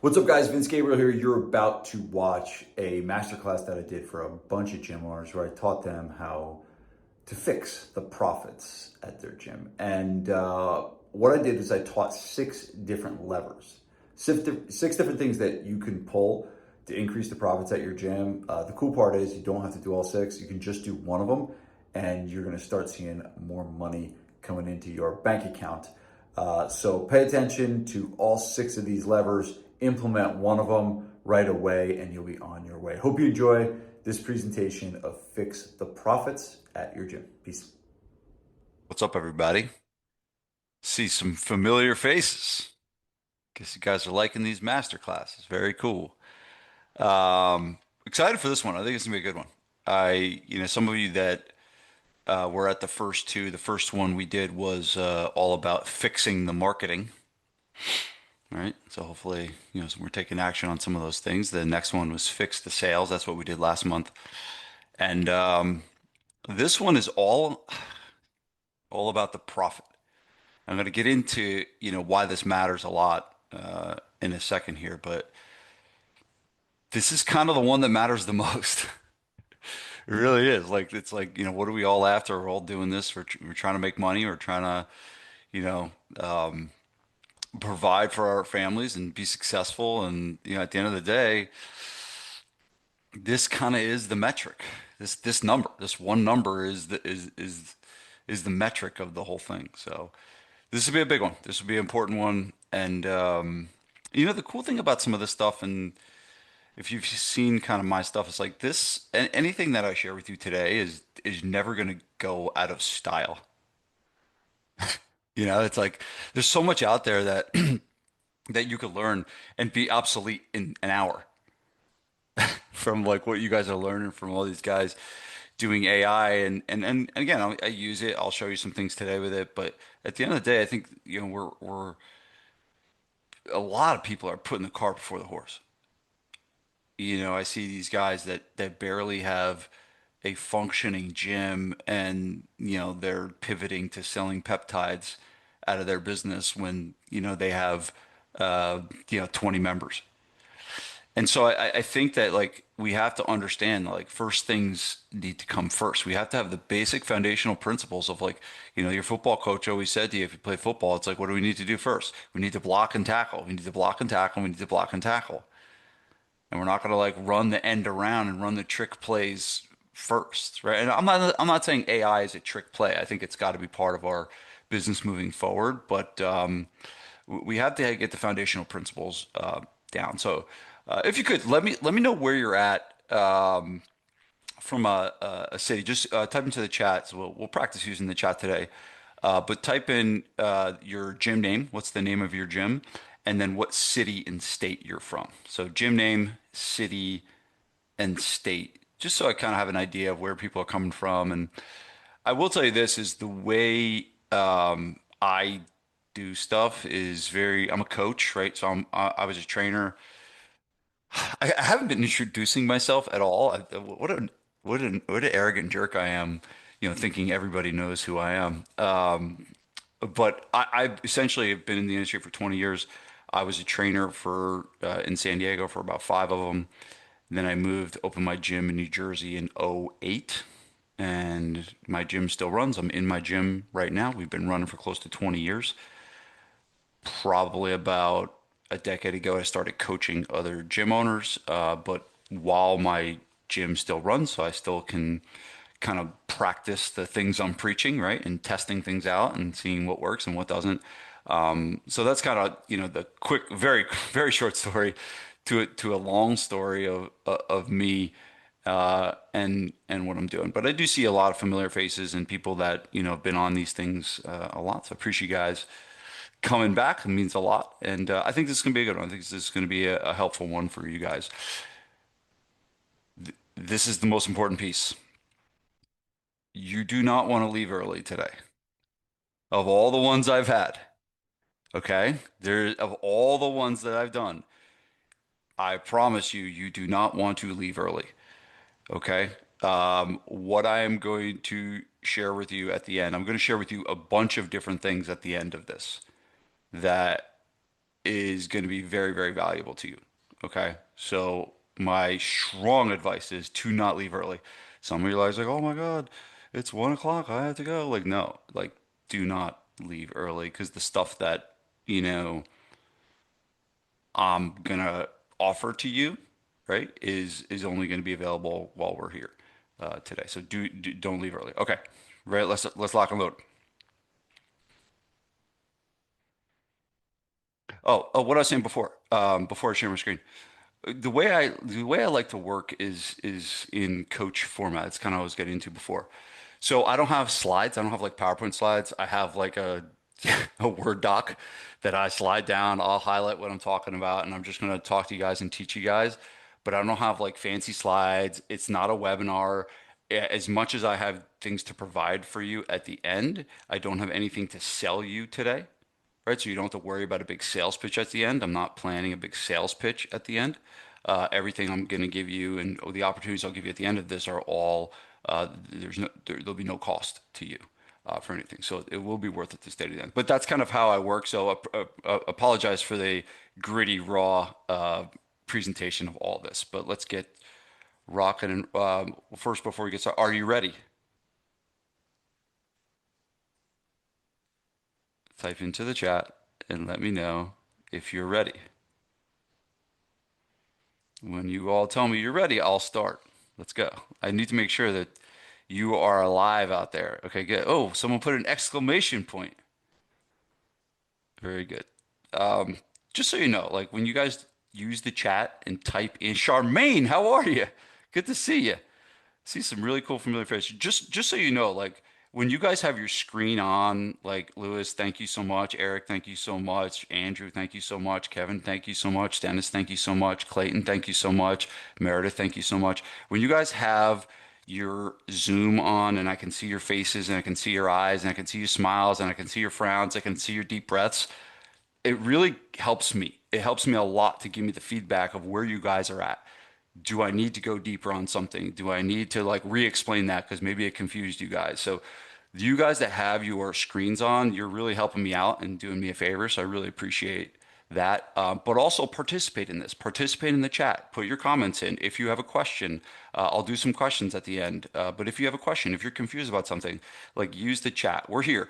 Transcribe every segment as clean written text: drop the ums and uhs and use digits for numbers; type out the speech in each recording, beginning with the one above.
What's up, guys? Vince Gabriel here. You're about to watch a masterclass that I did for a bunch of gym owners where I taught them how to fix the profits at their gym. And what I did is I taught six different levers, six different things that you can pull to increase the profits at your gym. The cool part is you don't have to do all six. You can just do one of them, and you're going to start seeing more money coming into your bank account. So pay attention to all six of these levers, implement one of them right away, and you'll be on your way. Hope you enjoy this presentation of Fix the Profits at your gym. Peace. What's up, everybody? See some familiar faces. Guess you guys are liking these master classes. Very cool. Excited for this one. I think it's gonna be a good one. Some of you that were at the first two, the first one we did was all about fixing the marketing, right? So hopefully, so we're taking action on some of those things. The next one was fix the sales. That's what we did last month. And this one is all about the profit. I'm going to get into, why this matters a lot in a second here, but this is kind of the one that matters the most. It really is. Like it's like, what are we all after? We're all doing this. We're trying to make money. We're trying to, you know, um, provide for our families and be successful. And, at the end of the day, this kind of is the metric. This number, this one number is the metric of the whole thing. So this will be a big one. This will be an important one. And the cool thing about some of this stuff, and if you've seen kind of my stuff, it's like this. Anything that I share with you today is never going to go out of style. It's like there's so much out there that that you could learn and be obsolete in an hour from like what you guys are learning from all these guys doing AI and again I use it. I'll show you some things today with it, but at the end of the day, I think we're a lot of people are putting the cart before the horse. I see these guys that barely have a functioning gym and they're pivoting to selling peptides out of their business when they have 20 members. And so I think that like we have to understand like first things need to come first. We have to have the basic foundational principles of like, your football coach always said to you if you play football, it's like, what do we need to do first? We need to block and tackle. We need to block and tackle. We need to block and tackle. And we're not going to like run the end around and run the trick plays first, right? And I'm not saying AI is a trick play. I think it's got to be part of our business moving forward, but we have to get the foundational principles down. So if you could let me know where you're at from a city. Just type into the chat. So we'll practice using the chat today. But type in your gym name. What's the name of your gym? And then what city and state you're from. So gym name, city, and state. Just so I kind of have an idea of where people are coming from. And I will tell you this is the way I do stuff is very, I'm a coach, right? So I was a trainer. I haven't been introducing myself at all. What an arrogant jerk I am, thinking everybody knows who I am. But I essentially have been in the industry for 20 years. I was a trainer for in San Diego for about five of them. Then I moved, opened my gym in New Jersey in '08, and my gym still runs. I'm in my gym right now. We've been running for close to 20 years. Probably about a decade ago, I started coaching other gym owners, but while my gym still runs, so I still can kind of practice the things I'm preaching, right? And testing things out and seeing what works and what doesn't. So that's kind of, the quick, very, very short story to a long story of me and what I'm doing. But I do see a lot of familiar faces and people that, have been on these things a lot. So I appreciate you guys coming back. It means a lot. And I think this is going to be a good one. I think this is going to be a helpful one for you guys. This is the most important piece. You do not want to leave early today. Of all the ones I've had, okay? Of all the ones that I've done, I promise you, you do not want to leave early, okay? What I am going to share with you at the end, I'm going to share with you a bunch of different things at the end of this that is going to be very, very valuable to you. Okay. So my strong advice is to not leave early. Some of you guys are like, oh my God, it's 1 o'clock. I have to go. Like, no, like do not leave early because the stuff that, you know, I'm gonna offer to you, right, is only going to be available while we're here today. So don't leave early. Okay. Right. Let's lock and load. What I was saying before I share my screen. The way I like to work is in coach format. It's kind of what I was getting into before. So I don't have slides. I don't have like PowerPoint slides. I have like a a Word doc that I slide down. I'll highlight what I'm talking about, and I'm just going to talk to you guys and teach you guys. But I don't have like fancy slides. It's not a webinar. As much as I have things to provide for you at the end, I don't have anything to sell you today, right? So you don't have to worry about a big sales pitch at the end. I'm not planning a big sales pitch at the end. Everything I'm going to give you and the opportunities I'll give you at the end of this are all there'll be no cost to you for anything. So it will be worth it to stay to the end. But that's kind of how I work. So apologize for the gritty, raw presentation of all this. But let's get rocking. And first, before we get started, are you ready? Type into the chat and let me know if you're ready. When you all tell me you're ready, I'll start. Let's go. I need to make sure that you are alive out there. Okay, good. Oh, someone put an exclamation point. Very good. Um, just so you know, like when you guys use the chat and type in Charmaine, how are you? Good to see you. See some really cool familiar faces. Just so you know, like when you guys have your screen on, like Lewis, thank you so much. Eric, thank you so much. Andrew, thank you so much. Kevin, thank you so much. Dennis, thank you so much. Clayton, thank you so much. Meredith, thank you so much. When you guys have your Zoom on and I can see your faces and I can see your eyes and I can see your smiles and I can see your frowns, I can see your deep breaths, it really helps me. It helps me a lot to give me the feedback of where you guys are at. Do I need to go deeper on something? Do I need to like re-explain that because maybe it confused you guys? So you guys that have your screens on, you're really helping me out and doing me a favor. So I really appreciate that. But also participate in this. Participate in the chat. Put your comments in. If you have a question, I'll do some questions at the end. But if you have a question, if you're confused about something, like use the chat. We're here.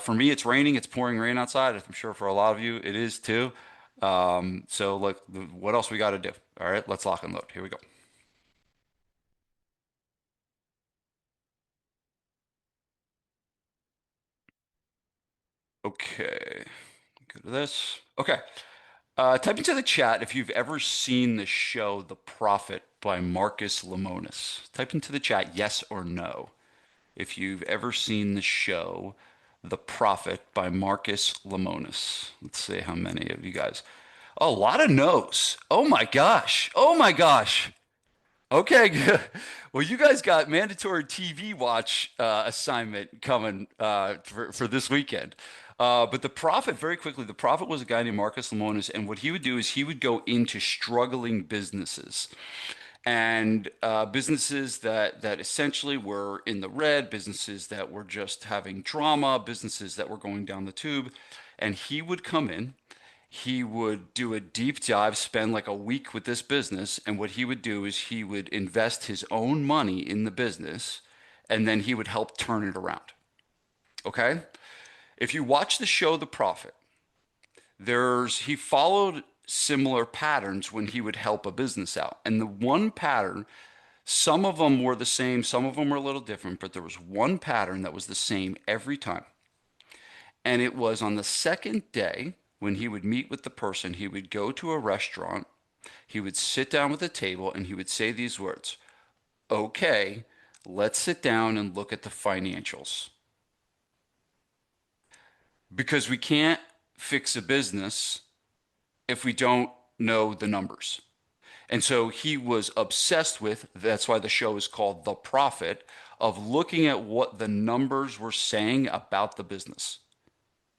For me, it's raining. It's pouring rain outside. I'm sure for a lot of you, it is too. So like, what else we got to do? All right, let's lock and load. Here we go. Okay, go to this. Okay. Type into the chat if you've ever seen the show The Prophet by Marcus Lemonis. Type into the chat yes or no if you've ever seen the show The Prophet by Marcus Lemonis. Let's see how many of you guys. Oh, a lot of no's. Oh my gosh. Oh my gosh. Okay, good. Well, you guys got mandatory TV watch assignment coming for this weekend. But the Prophet, very quickly, the Prophet was a guy named Marcus Lemonis, and what he would do is he would go into struggling businesses and businesses that essentially were in the red, businesses that were just having drama, businesses that were going down the tube, and he would come in. He would do a deep dive, spend like a week with this business, and what he would do is he would invest his own money in the business, and then he would help turn it around. Okay? If you watch the show The Prophet, he followed similar patterns when he would help a business out. And the one pattern, some of them were the same, some of them were a little different, but there was one pattern that was the same every time. And it was on the second day when he would meet with the person, he would go to a restaurant, he would sit down with a table, and he would say these words: okay, let's sit down and look at the financials. Because we can't fix a business if we don't know the numbers. And so he was obsessed with, that's why the show is called The Prophet, of looking at what the numbers were saying about the business.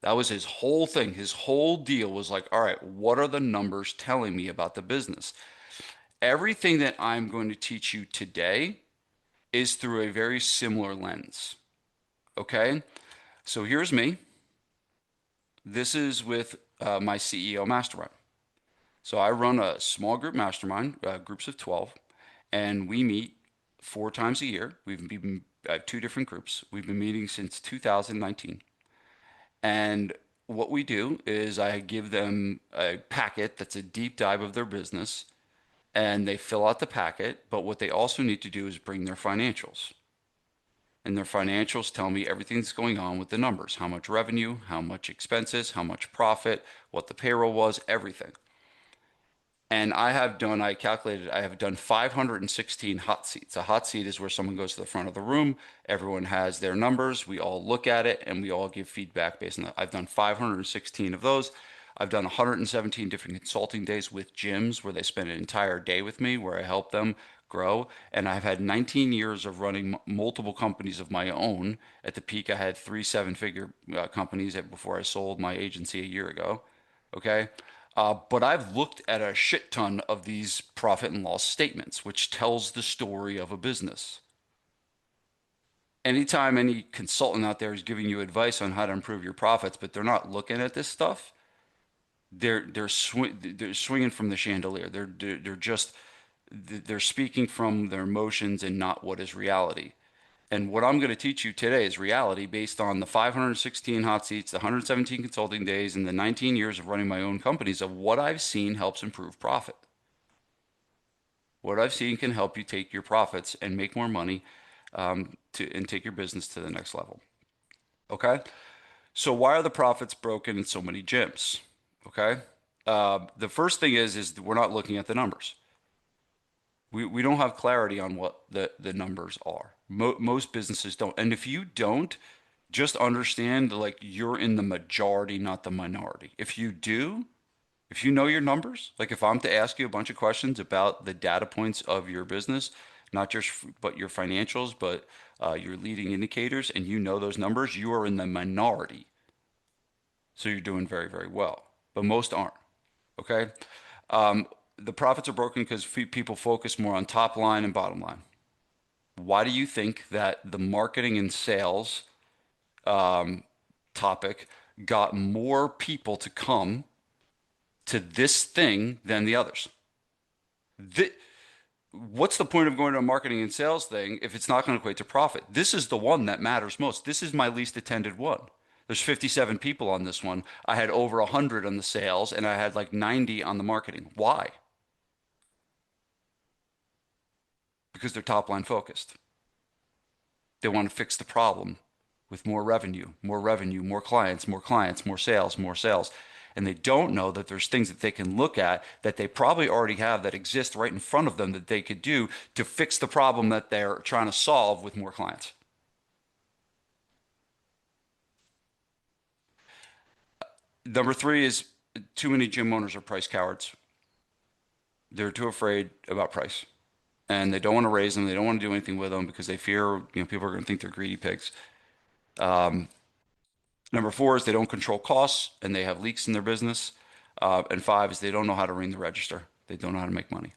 That was his whole thing. His whole deal was like, all right, what are the numbers telling me about the business? Everything that I'm going to teach you today is through a very similar lens. Okay? So here's me. This is with my CEO mastermind. So I run a small group mastermind, groups of 12, and we meet 4 times a year. We've been two different groups. We've been meeting since 2019. And what we do is I give them a packet that's a deep dive of their business, and they fill out the packet. But what they also need to do is bring their financials. And their financials tell me everything that's going on with the numbers, how much revenue, how much expenses, how much profit, what the payroll was, everything. And I calculated, I have done 516 hot seats. A hot seat is where someone goes to the front of the room, everyone has their numbers, we all look at it, and we all give feedback based on that. I've done 516 of those. I've done 117 different consulting days with gyms where they spend an entire day with me, where I help them grow. And I've had 19 years of running multiple companies of my own. At the peak, I had three seven-figure companies before I sold my agency a year ago. Okay. But I've looked at a shit ton of these profit and loss statements, which tells the story of a business. Anytime any consultant out there is giving you advice on how to improve your profits, but they're not looking at this stuff, they're swinging from the chandelier. They're just they're speaking from their emotions and not what is reality. And what I'm going to teach you today is reality based on the 516 hot seats, the 117 consulting days, and the 19 years of running my own companies of what I've seen helps improve profit. What I've seen can help you take your profits and make more money and take your business to the next level. Okay? So why are the profits broken in so many gyms? Okay? The first thing is we're not looking at the numbers. We don't have clarity on what the numbers are. Most businesses don't. And if you don't, just understand like you're in the majority, not the minority. If you do, if you know your numbers, like if I'm to ask you a bunch of questions about the data points of your business, not just but your financials, but your leading indicators, and you know those numbers, you are in the minority. So you're doing very, very well. But most aren't. Okay? Um, the profits are broken because people focus more on top line and bottom line. Why do you think that the marketing and sales topic got more people to come to this thing than the others? Th What's the point of going to a marketing and sales thing if it's not going to equate to profit? This is the one that matters most. This is my least attended one. There's 57 people on this one. I had over 100 on the sales and I had like 90 on the marketing. Why? Because they're top line focused. They want to fix the problem with more revenue, more revenue, more clients, more clients, more sales, more sales. And they don't know that there's things that they can look at that they probably already have that exist right in front of them that they could do to fix the problem that they're trying to solve with more clients. Number three is too many gym owners are price cowards. They're too afraid about price and they don't want to raise them. They don't want to do anything with them because they fear, people are going to think they're greedy pigs. Number four is they don't control costs and they have leaks in their business. And five is they don't know how to ring the register. They don't know how to make money.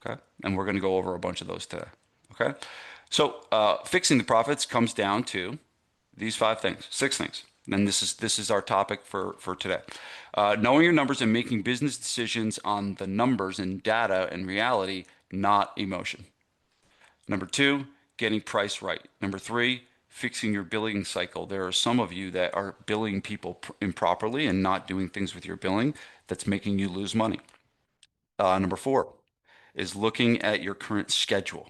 Okay. And we're going to go over a bunch of those today. Okay. So fixing the profits comes down to these five things, six things. And this is our topic for today. Knowing your numbers and making business decisions on the numbers and data and reality, not emotion. Number two, getting price right. Number three, fixing your billing cycle. There are some of you that are billing people improperly and not doing things with your billing that's making you lose money. Number four is looking at your current schedule.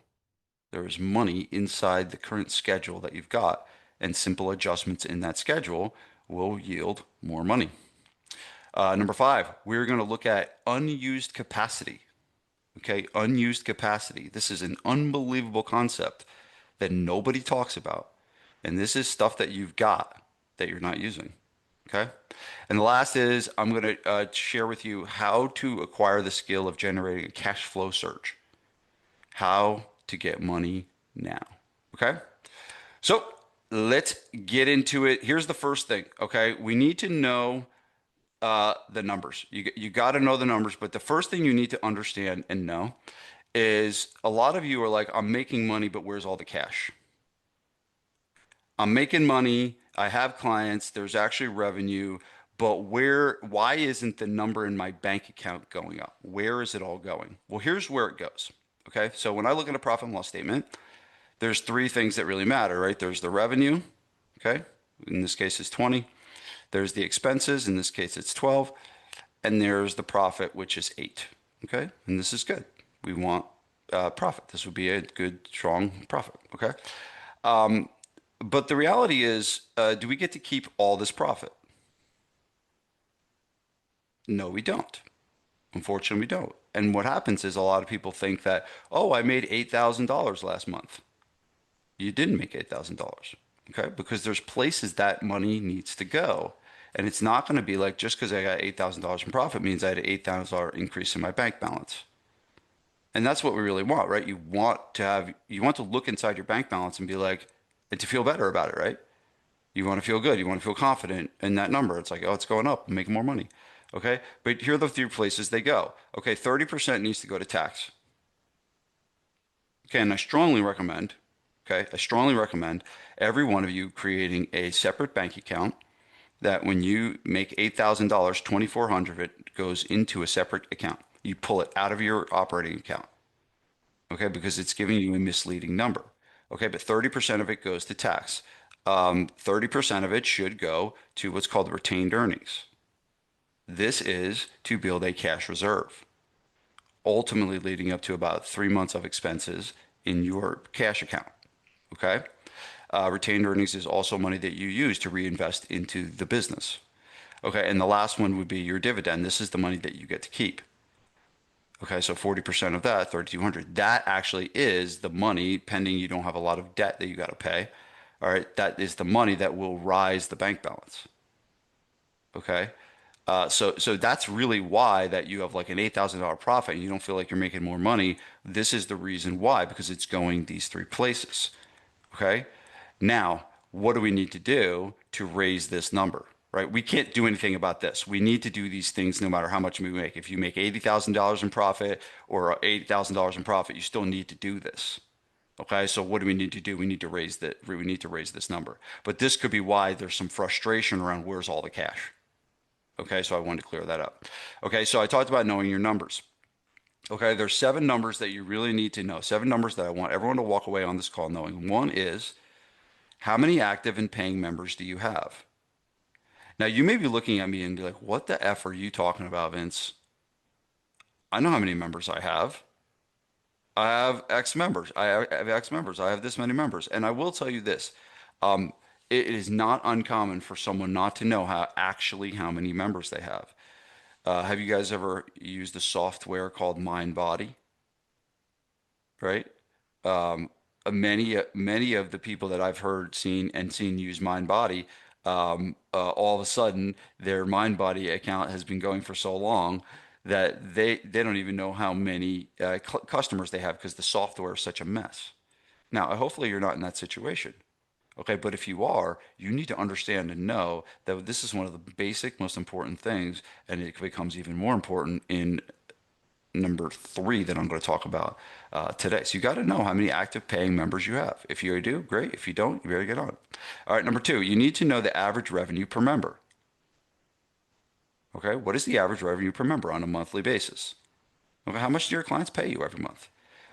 There is money inside the current schedule that you've got, and simple adjustments in that schedule will yield more money. Number five, we're going to look at unused capacity. Okay, unused capacity. This is an unbelievable concept that nobody talks about. And this is stuff that you've got that you're not using. Okay. And the last is I'm going to share with you how to acquire the skill of generating a cash flow surge, how to get money now. Okay. So let's get into it. Here's the first thing. Okay. We need to know the numbers. You got to know the numbers, but the first thing you need to understand and know is a lot of you are like, I'm making money, but where's all the cash? I'm making money. I have clients. There's actually revenue, But why isn't the number in my bank account going up? Where is it all going? Well, here's where it goes. Okay. So when I look at a profit and loss statement, there's three things that really matter, right? There's the revenue. Okay. In this case, it's 20. There's the expenses. In this case, it's 12. And there's the profit, which is 8. Okay. And this is good. We want profit. This would be a good, strong profit. Okay. But the reality is, do we get to keep all this profit? No, we don't. Unfortunately, we don't. And what happens is a lot of people think that, oh, I made $8,000 last month. You didn't make $8,000. Okay. Because there's places that money needs to go. And it's not going to be like just because I got $8,000 in profit means I had an $8,000 increase in my bank balance. And that's what we really want, right? You want to look inside your bank balance and be like, and to feel better about it, right? You want to feel good. You want to feel confident in that number. It's like, oh, it's going up. I'm making more money. Okay. But here are the three places they go. Okay. 30% needs to go to tax. Okay. And I strongly recommend every one of you creating a separate bank account that when you make $8,000, 2,400 of it goes into a separate account. You pull it out of your operating account. Okay. Because it's giving you a misleading number. Okay. But 30% of it goes to tax. 30% of it should go to what's called retained earnings. This is to build a cash reserve, ultimately leading up to about 3 months of expenses in your cash account. Okay. Retained earnings is also money that you use to reinvest into the business. Okay. And the last one would be your dividend. This is the money that you get to keep. Okay. So 40% of that, 3,200, that actually is the money pending you don't have a lot of debt that you got to pay. All right. That is the money that will rise the bank balance. Okay. So that's really why that you have like an $8,000 profit and you don't feel like you're making more money. This is the reason why, because it's going these three places. Okay. Now, what do we need to do to raise this number? Right? We can't do anything about this. We need to do these things no matter how much we make. If you make $80,000 in profit or $8,000 in profit, you still need to do this. Okay, so what do we need to do? We need to raise this number. But this could be why there's some frustration around where's all the cash. Okay, so I wanted to clear that up. Okay, so I talked about knowing your numbers. Okay, there's 7 numbers that you really need to know. 7 numbers that I want everyone to walk away on this call knowing. One is how many active and paying members do you have? Now you may be looking at me and be like, what the F are you talking about, Vince? I know how many members I have. I have X members. I have X members. I have this many members. And I will tell you this. Um, it is not uncommon for someone not to know how many members they have. Have you guys ever used a software called MindBody? Right? Um, many of the people that I've heard, seen use MindBody, all of a sudden their MindBody account has been going for so long that they don't even know how many customers they have because the software is such a mess. Now, hopefully you're not in that situation. Okay, but if you are, you need to understand and know that this is one of the basic, most important things, and it becomes even more important in number 3 that I'm going to talk about today. So you got to know how many active paying members you have. If you do, great. If you don't, you better get on it. All right, number 2, you need to know the average revenue per member. Okay, what is the average revenue per member on a monthly basis? Okay, how much do your clients pay you every month?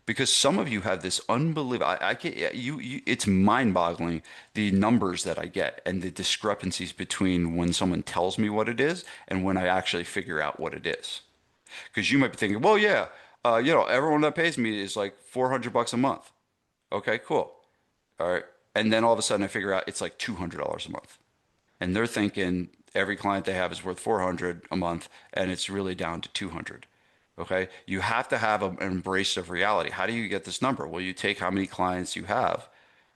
Because some of you have this unbelievable, I get it's mind-boggling the numbers that I get and the discrepancies between when someone tells me what it is and when I actually figure out what it is. Because you might be thinking, well, yeah, everyone that pays me is like $400 a month. Okay, cool. All right. And then all of a sudden I figure out it's like $200 a month. And they're thinking every client they have is worth 400 a month and it's really down to 200. Okay. You have to have an embrace of reality. How do you get this number? Well, you take how many clients you have,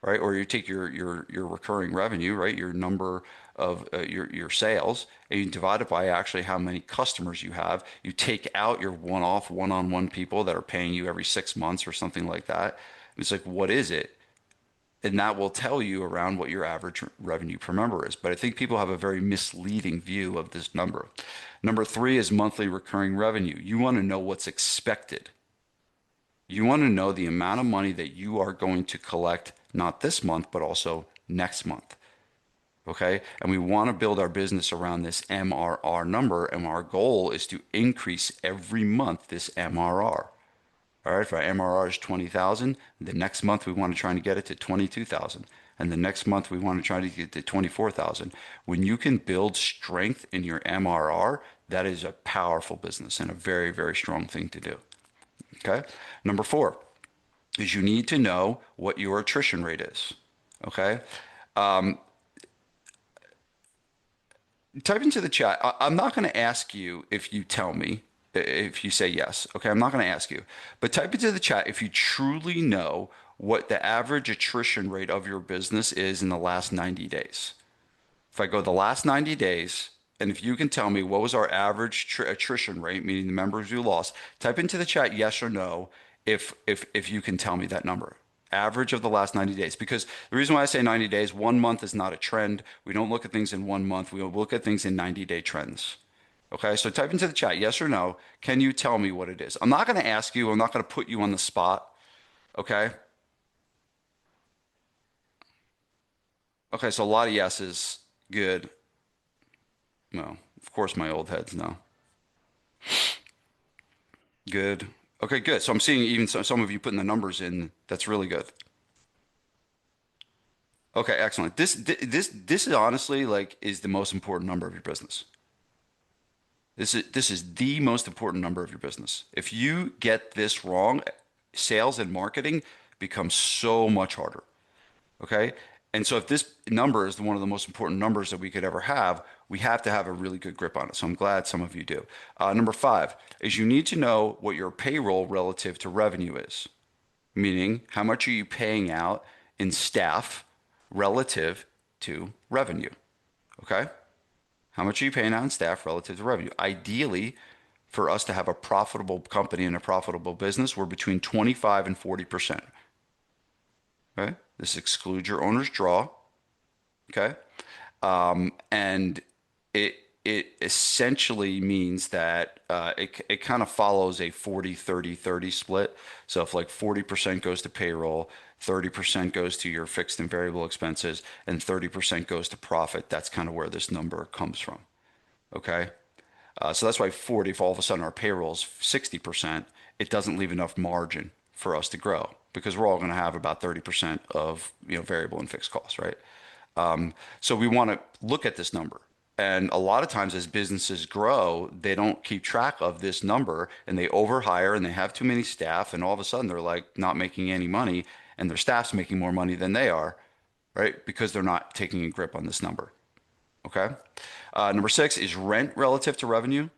right? Or you take your recurring revenue, right? Your number of your sales, and you divide it by actually how many customers you have. You take out your one-off, one-on-one people that are paying you every 6 months or something like that. It's like, what is it? And that will tell you around what your average revenue per member is. But I think people have a very misleading view of this number. Number 3 is monthly recurring revenue. You want to know what's expected. You want to know the amount of money that you are going to collect, not this month, but also next month. Okay. And we want to build our business around this MRR number. And our goal is to increase every month this MRR. All right. If our MRR is 20,000, the next month we want to try to get it to 22,000. And the next month we want to try to get it to 24,000. When you can build strength in your MRR, that is a powerful business and a very, very strong thing to do. Okay. Number four is you need to know what your attrition rate is. Okay. Type into the chat. I'm not going to ask you if you tell me, if you say yes. Okay, I'm not going to ask you. But type into the chat if you truly know what the average attrition rate of your business is in the last 90 days. If I go the last 90 days, and if you can tell me what was our average attrition rate, meaning the members we lost, type into the chat yes or no if you can tell me that number. Average of the last 90 days. Because the reason why I say 90 days, 1 month is not a trend. We don't look at things in 1 month. We look at things in 90-day trends. Okay, so type into the chat yes or no. Can you tell me what it is? I'm not going to ask you. I'm not going to put you on the spot. Okay. Okay, so a lot of yeses. Good. No, of course my old heads no. Good. Okay, good. So I'm seeing even some of you putting the numbers in. That's really good. Okay, excellent. This is honestly like is the most important number of your business. This is the most important number of your business. If you get this wrong, sales and marketing becomes so much harder. Okay. And so if this number is one of the most important numbers that we could ever have, we have to have a really good grip on it. So I'm glad some of you do. Number five is you need to know what your payroll relative to revenue is, meaning how much are you paying out in staff relative to revenue? Okay. How much are you paying out in staff relative to revenue? Ideally, for us to have a profitable company and a profitable business, we're between 25 and 40%. Okay. This excludes your owner's draw. Okay. And it essentially means that it kind of follows a 40-30-30 split. So if like 40% goes to payroll, 30% goes to your fixed and variable expenses, and 30% goes to profit, that's kind of where this number comes from. Okay. So that's why 40, if all of a sudden our payroll is 60%, it doesn't leave enough margin for us to grow because we're all going to have about 30% of variable and fixed costs, right? So we want to look at this number. And a lot of times as businesses grow, they don't keep track of this number and they overhire and they have too many staff and all of a sudden they're like not making any money and their staff's making more money than they are, right? Because they're not taking a grip on this number. Okay. Number six is rent relative to revenue.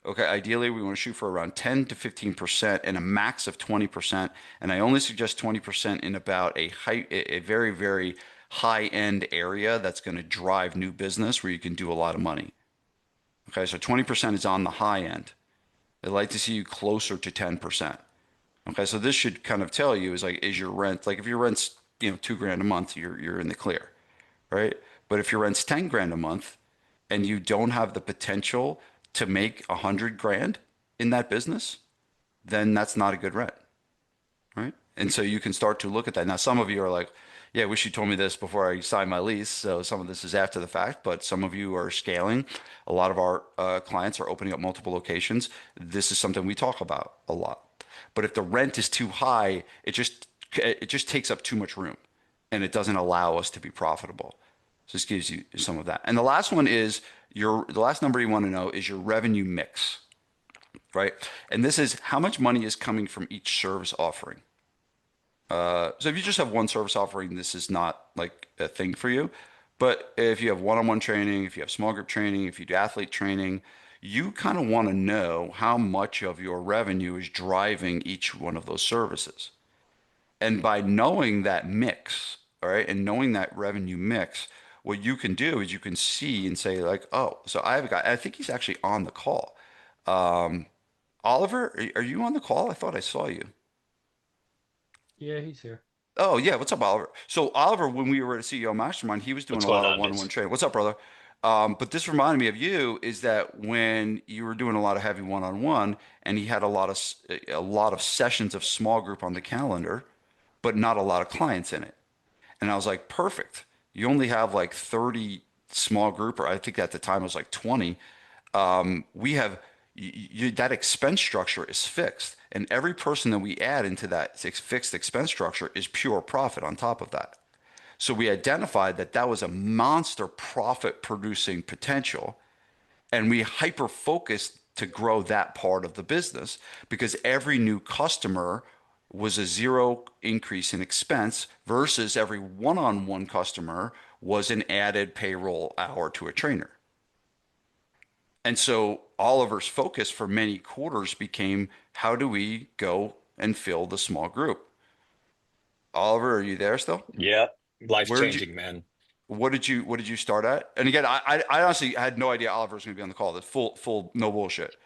Okay. Ideally, we want to shoot for around 10 to 15% and a max of 20%. And I only suggest 20% in about a very, very high end area that's going to drive new business where you can do a lot of money. Okay. So 20% is on the high end. I'd like to see you closer to 10%. Okay. So this should kind of tell you is your rent, like if your rent's, $2,000 a month, you're in the clear, right? But if your rent's 10 grand a month and you don't have the potential to make 100 grand in that business, then that's not a good rent, right? And so you can start to look at that. Now, some of you are like, yeah, I wish you told me this before I signed my lease. So some of this is after the fact, but some of you are scaling. A lot of our clients are opening up multiple locations. This is something we talk about a lot. But if the rent is too high, it just takes up too much room and it doesn't allow us to be profitable. So this gives you some of that. And the last one is the last number you want to know is your revenue mix, right? And this is how much money is coming from each service offering. So if you just have one service offering, this is not like a thing for you. But if you have one-on-one training, if you have small group training, if you do athlete training, you kind of want to know how much of your revenue is driving each one of those services. And by knowing that mix, all right, and knowing that revenue mix, what you can do is you can see and say like, oh, so I have a guy, I think he's actually on the call. Oliver, are you on the call? I thought I saw you. Yeah, he's here. Oh yeah, what's up, Oliver? So Oliver, when we were at CEO Mastermind, he was doing What's a going lot of on, one-on-one Vince? training. What's up, brother? But this reminded me of you is that when you were doing a lot of heavy one-on-one, and he had a lot of sessions of small group on the calendar, but not a lot of clients in it. And I was like, perfect. You only have like 30. small group, or I think at the time it was like 20, we have that expense structure is fixed. And every person that we add into that fixed expense structure is pure profit on top of that. So we identified that that was a monster profit producing potential, and we hyper focused to grow that part of the business because every new customer was a zero increase in expense versus every one-on-one customer was an added payroll hour to a trainer. And so Oliver's focus for many quarters became how do we go and fill the small group? Oliver, are you there still? Yeah, life Where did you changing, man. what did you start at? And again, I honestly had no idea Oliver was going to be on the call. That's full no bullshit.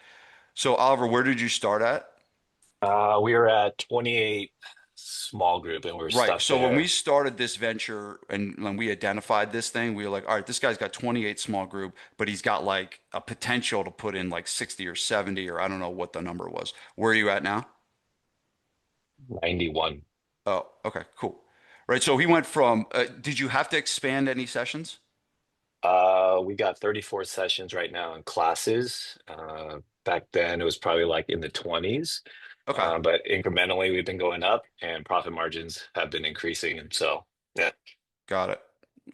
So Oliver, where did you start at? We were at 28 small group and we are Right. stuck So when we there. started this venture and when we identified this thing, we were like, all right, this guy's got 28 small group, but he's got like a potential to put in like 60 or 70 or I don't know what the number was. Where are you at now? 91. Oh, okay, cool. Right. So he went from, did you have to expand any sessions? We got 34 sessions right now in classes. Back then it was probably like in the 20s. Okay. But incrementally we've been going up and profit margins have been increasing. And so, yeah. Got it.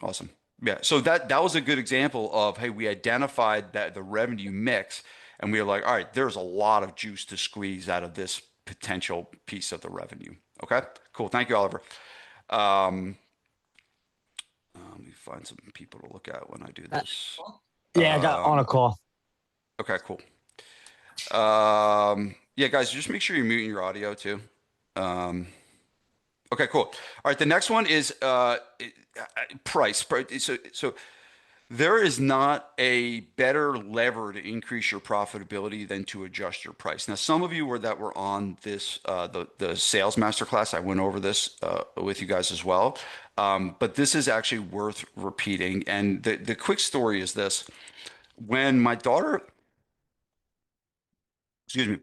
Awesome. Yeah. So that was a good example of, hey, we identified that the revenue mix and we were like, all right, there's a lot of juice to squeeze out of this potential piece of the revenue. Okay. Cool. Thank you, Oliver. Um, let me find some people to look at when I do Uh, this. yeah, I got on a call. Okay, cool. Yeah, guys, just make sure you're muting your audio too. Um, okay, cool. All right, the next one is price. So there is not a better lever to increase your profitability than to adjust your price. Now, some of you were on this the sales masterclass. I went over this with you guys as well, but this is actually worth repeating. And the quick story is this: when my daughter, excuse me,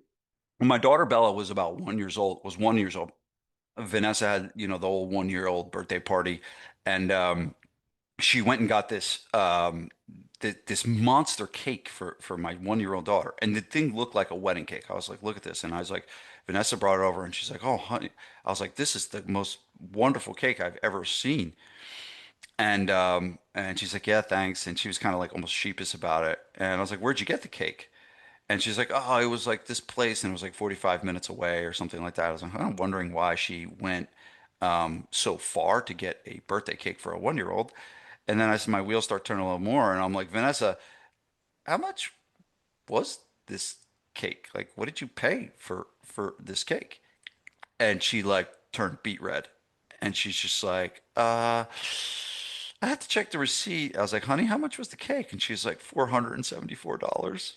when my daughter Bella was about 1 years old, was 1 years old. Vanessa had the old 1 year old birthday party, and she went and got this monster cake for my 1 year old daughter, and the thing looked like a wedding cake. I was like, look at this, and I was like, Vanessa brought it over, and she's like, oh honey, I was like, this is the most wonderful cake I've ever seen, and she's like, yeah, thanks, and she was kind of like almost sheepish about it, and I was like, where'd you get the cake? And she's like, oh, it was like this place, and it was like 45 minutes away or something like that. I was like, I'm wondering why she went so far to get a birthday cake for a 1 year old. And then I said, my wheels start turning a little more, and I'm like, Vanessa, how much was this cake? Like, what did you pay for this cake? And she like turned beet red, and she's just like, I have to check the receipt. I was like, honey, how much was the cake? And she's like, $474.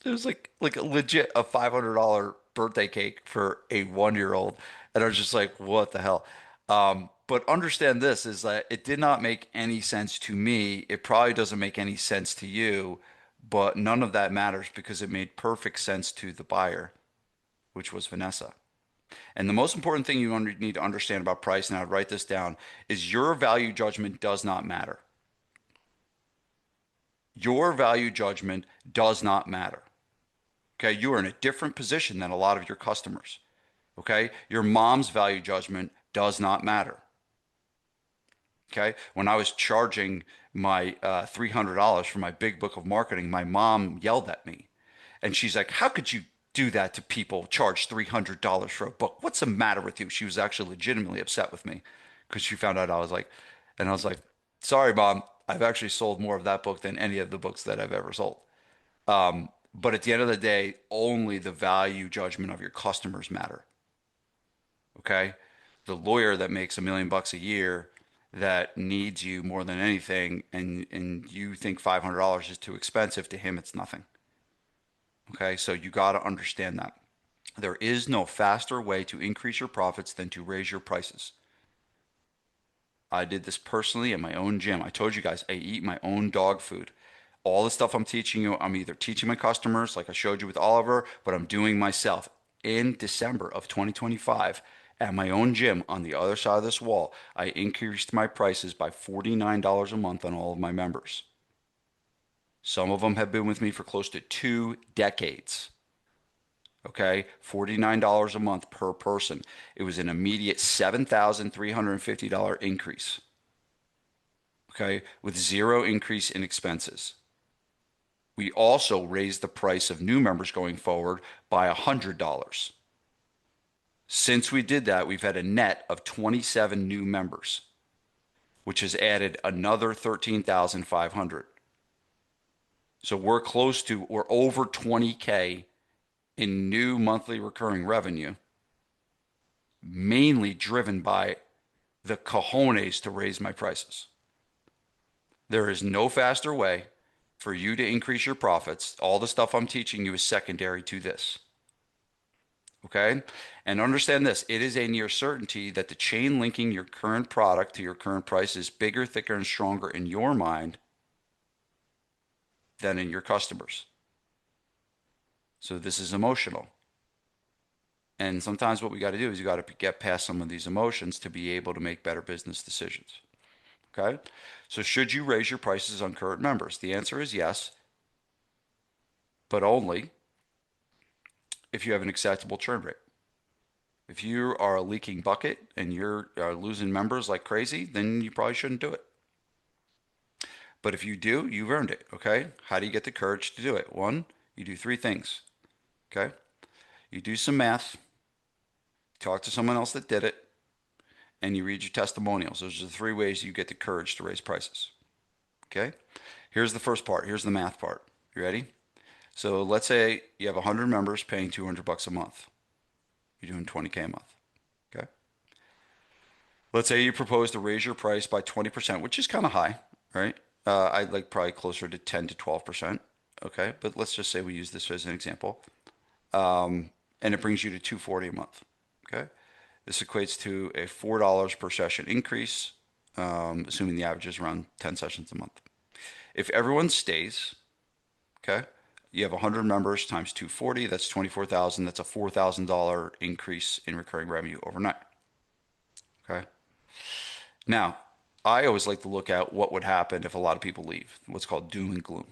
It was like a legit a $500 birthday cake for a 1 year old. And I was just like, what the hell? But understand this is that it did not make any sense to me. It probably doesn't make any sense to you, but none of that matters because it made perfect sense to the buyer, which was Vanessa. And the most important thing you need to understand about price, and I'd write this down, is your value judgment does not matter. Your value judgment does not matter. Okay, you are in a different position than a lot of your customers. Okay, your mom's value judgment does not matter. Okay, when I was charging my $300 for my big book of marketing, my mom yelled at me, and she's like, "How could you do that to people? Charge $300 for a book? What's the matter with you?" She was actually legitimately upset with me because she found out and I was like, "Sorry, mom, I've actually sold more of that book than any of the books that I've ever sold." But at the end of the day, only the value judgment of your customers matter. Okay. The lawyer that makes $1 million a year that needs you more than anything, and you think $500 is too expensive, to him, it's nothing. Okay. So you got to understand that. There is no faster way to increase your profits than to raise your prices. I did this personally in my own gym. I told you guys I eat my own dog food. All the stuff I'm teaching you, I'm either teaching my customers, like I showed you with Oliver, but I'm doing myself in December of 2025. At my own gym on the other side of this wall, I increased my prices by $49 a month on all of my members. Some of them have been with me for close to 2 decades. Okay, $49 a month per person. It was an immediate $7,350 increase. Okay, with zero increase in expenses. We also raised the price of new members going forward by $100. Since we did that, we've had a net of 27 new members, which has added another 13,500. So we're over 20K in new monthly recurring revenue, mainly driven by the cojones to raise my prices. There is no faster way for you to increase your profits. All the stuff I'm teaching you is secondary to this. Okay? And understand this, it is a near certainty that the chain linking your current product to your current price is bigger, thicker, and stronger in your mind than in your customers. So this is emotional. And sometimes what we got to do is you got to get past some of these emotions to be able to make better business decisions. Okay? So should you raise your prices on current members? The answer is yes, but only if you have an acceptable churn rate. If you are a leaking bucket and you're losing members like crazy, then you probably shouldn't do it. But if you do, you've earned it. Okay? How do you get the courage to do it? One, you do 3 things. Okay? You do some math, talk to someone else that did it, and you read your testimonials. Those are the 3 ways you get the courage to raise prices. Okay? Here's the first part. Here's the math part. You ready? So let's say you have 100 members paying $200 a month. You're doing 20K a month. Okay? Let's say you propose to raise your price by 20%, which is kind of high, right? I'd like probably closer to 10 to 12%. Okay? But let's just say we use this as an example. And it brings you to $240 a month. Okay? This equates to a $4 per session increase, assuming the average is around 10 sessions a month. If everyone stays, okay, you have 100 members times 240, that's 24,000. That's a $4,000 increase in recurring revenue overnight. Okay. Now, I always like to look at what would happen if a lot of people leave, what's called doom and gloom.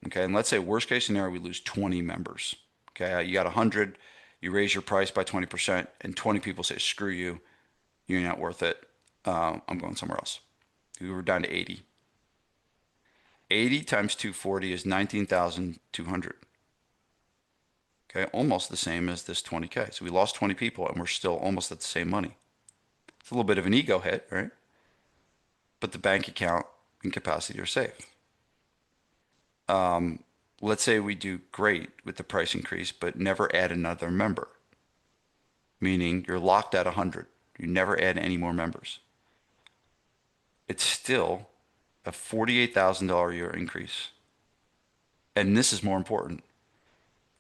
Okay. And let's say worst case scenario, we lose 20 members. Okay. You got 100, you raise your price by 20%, and 20 people say, screw you, you're not worth it. I'm going somewhere else. We were down to 80. 80 times 240 is 19,200. Okay, almost the same as this 20K. So we lost 20 people and we're still almost at the same money. It's a little bit of an ego hit, right? But the bank account and capacity are safe. Let's say we do great with the price increase, but never add another member, meaning you're locked at 100. You never add any more members. It's still a $48,000 a year increase. And this is more important.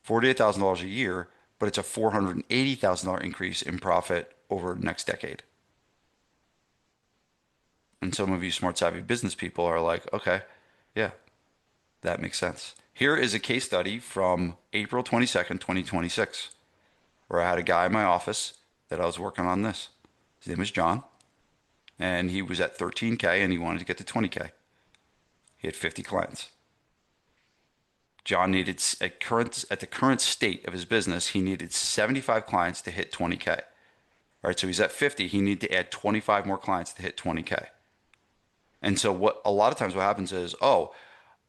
$48,000 a year, but it's a $480,000 increase in profit over the next decade. And some of you smart, savvy business people are like, okay, yeah, that makes sense. Here is a case study from April 22nd, 2026, where I had a guy in my office that I was working on this. His name is John. And he was at 13K and he wanted to get to 20K. He had 50 clients. John needed, at the current state of his business, he needed 75 clients to hit 20K. All right, so he's at 50. He needed to add 25 more clients to hit 20K. And so a lot of times what happens is, oh,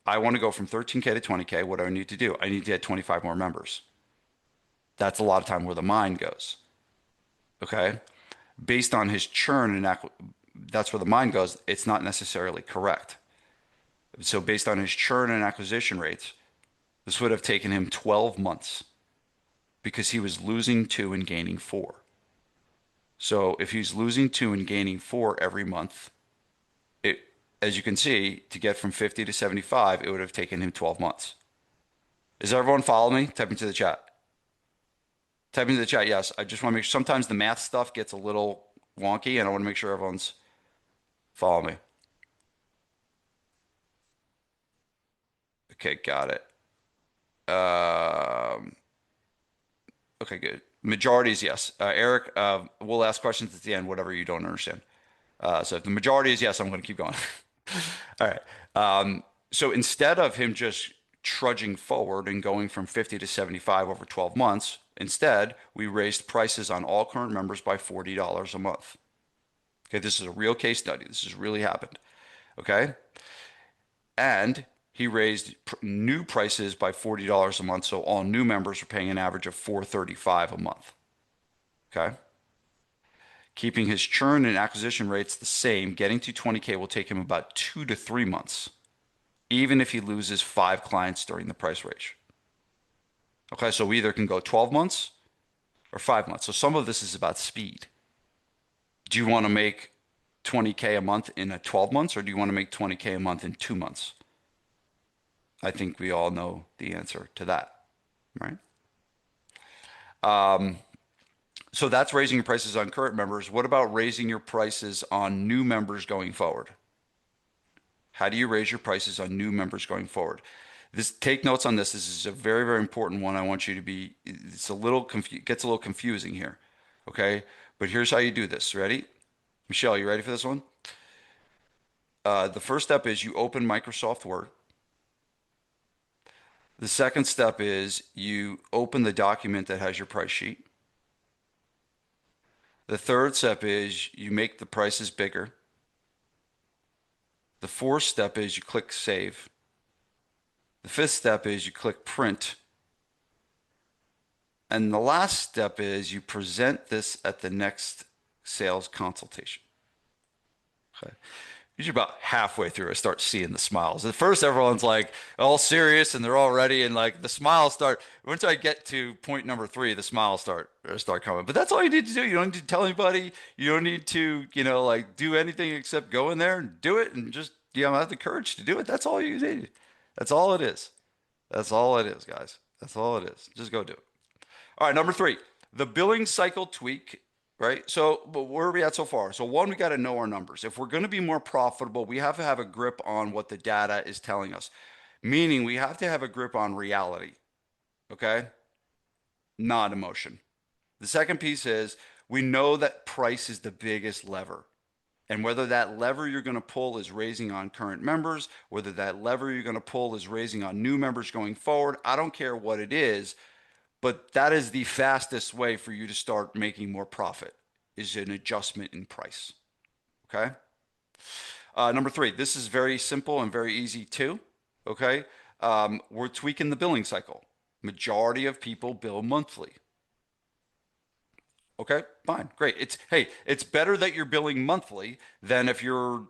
I want to go from 13K to 20K. What do I need to do? I need to add 25 more members. That's a lot of time where the mind goes. Okay? Based on his churn and that's where the mind goes. It's not necessarily correct. So based on his churn and acquisition rates, this would have taken him 12 months because he was losing 2 and gaining 4. So if he's losing 2 and gaining 4 every month, as you can see, to get from 50 to 75, it would have taken him 12 months. Is everyone following me? Type into the chat. Type into the chat, yes. I just want to make sure. Sometimes the math stuff gets a little wonky, and I want to make sure everyone's following me. Okay, got it. Okay, good. Majority is yes. Eric, we'll ask questions at the end, whatever you don't understand. So if the majority is yes, I'm going to keep going. All right. So instead of him just trudging forward and going from 50 to 75 over 12 months, instead, we raised prices on all current members by $40 a month. Okay, this is a real case study. This has really happened. Okay. And he raised new prices by $40 a month. So all new members are paying an average of $435 a month. Okay. Keeping his churn and acquisition rates the same, getting to 20K will take him about 2 to 3 months, even if he loses 5 clients during the price range. Okay, so we either can go 12 months or 5 months. So some of this is about speed. Do you want to make 20K a month in 12 months, or do you want to make 20K a month in 2 months? I think we all know the answer to that, right? So that's raising your prices on current members. What about raising your prices on new members going forward? How do you raise your prices on new members going forward? Take notes on this. This is a very, very important one. I want you to be, gets a little confusing here. Okay. But here's how you do this. Ready? Michelle, you ready for this one? The first step is you open Microsoft Word. The second step is you open the document that has your price sheet. The third step is you make the prices bigger. The fourth step is you click save. The fifth step is you click print. And the last step is you present this at the next sales consultation. Okay. Usually about halfway through, I start seeing the smiles. At first, everyone's like all serious and they're all ready, and like the smiles start. Once I get to point number 3, the smiles start coming. But that's all you need to do. You don't need to tell anybody. You don't need to, like do anything except go in there and do it, and just have the courage to do it. That's all you need. That's all it is. That's all it is, guys. That's all it is. Just go do it. All right, number 3, the billing cycle tweak. Right? So, but where are we at so far? So, one, we got to know our numbers. If we're going to be more profitable, we have to have a grip on what the data is telling us, meaning we have to have a grip on reality. Okay? Not emotion. The second piece is we know that price is the biggest lever. And whether that lever you're going to pull is raising on current members, whether that lever you're going to pull is raising on new members going forward, I don't care what it is. But that is the fastest way for you to start making more profit, is an adjustment in price. Okay. Number 3, this is very simple and very easy too. Okay. We're tweaking the billing cycle. Majority of people bill monthly. Okay, fine, great. It's better that you're billing monthly than if you're,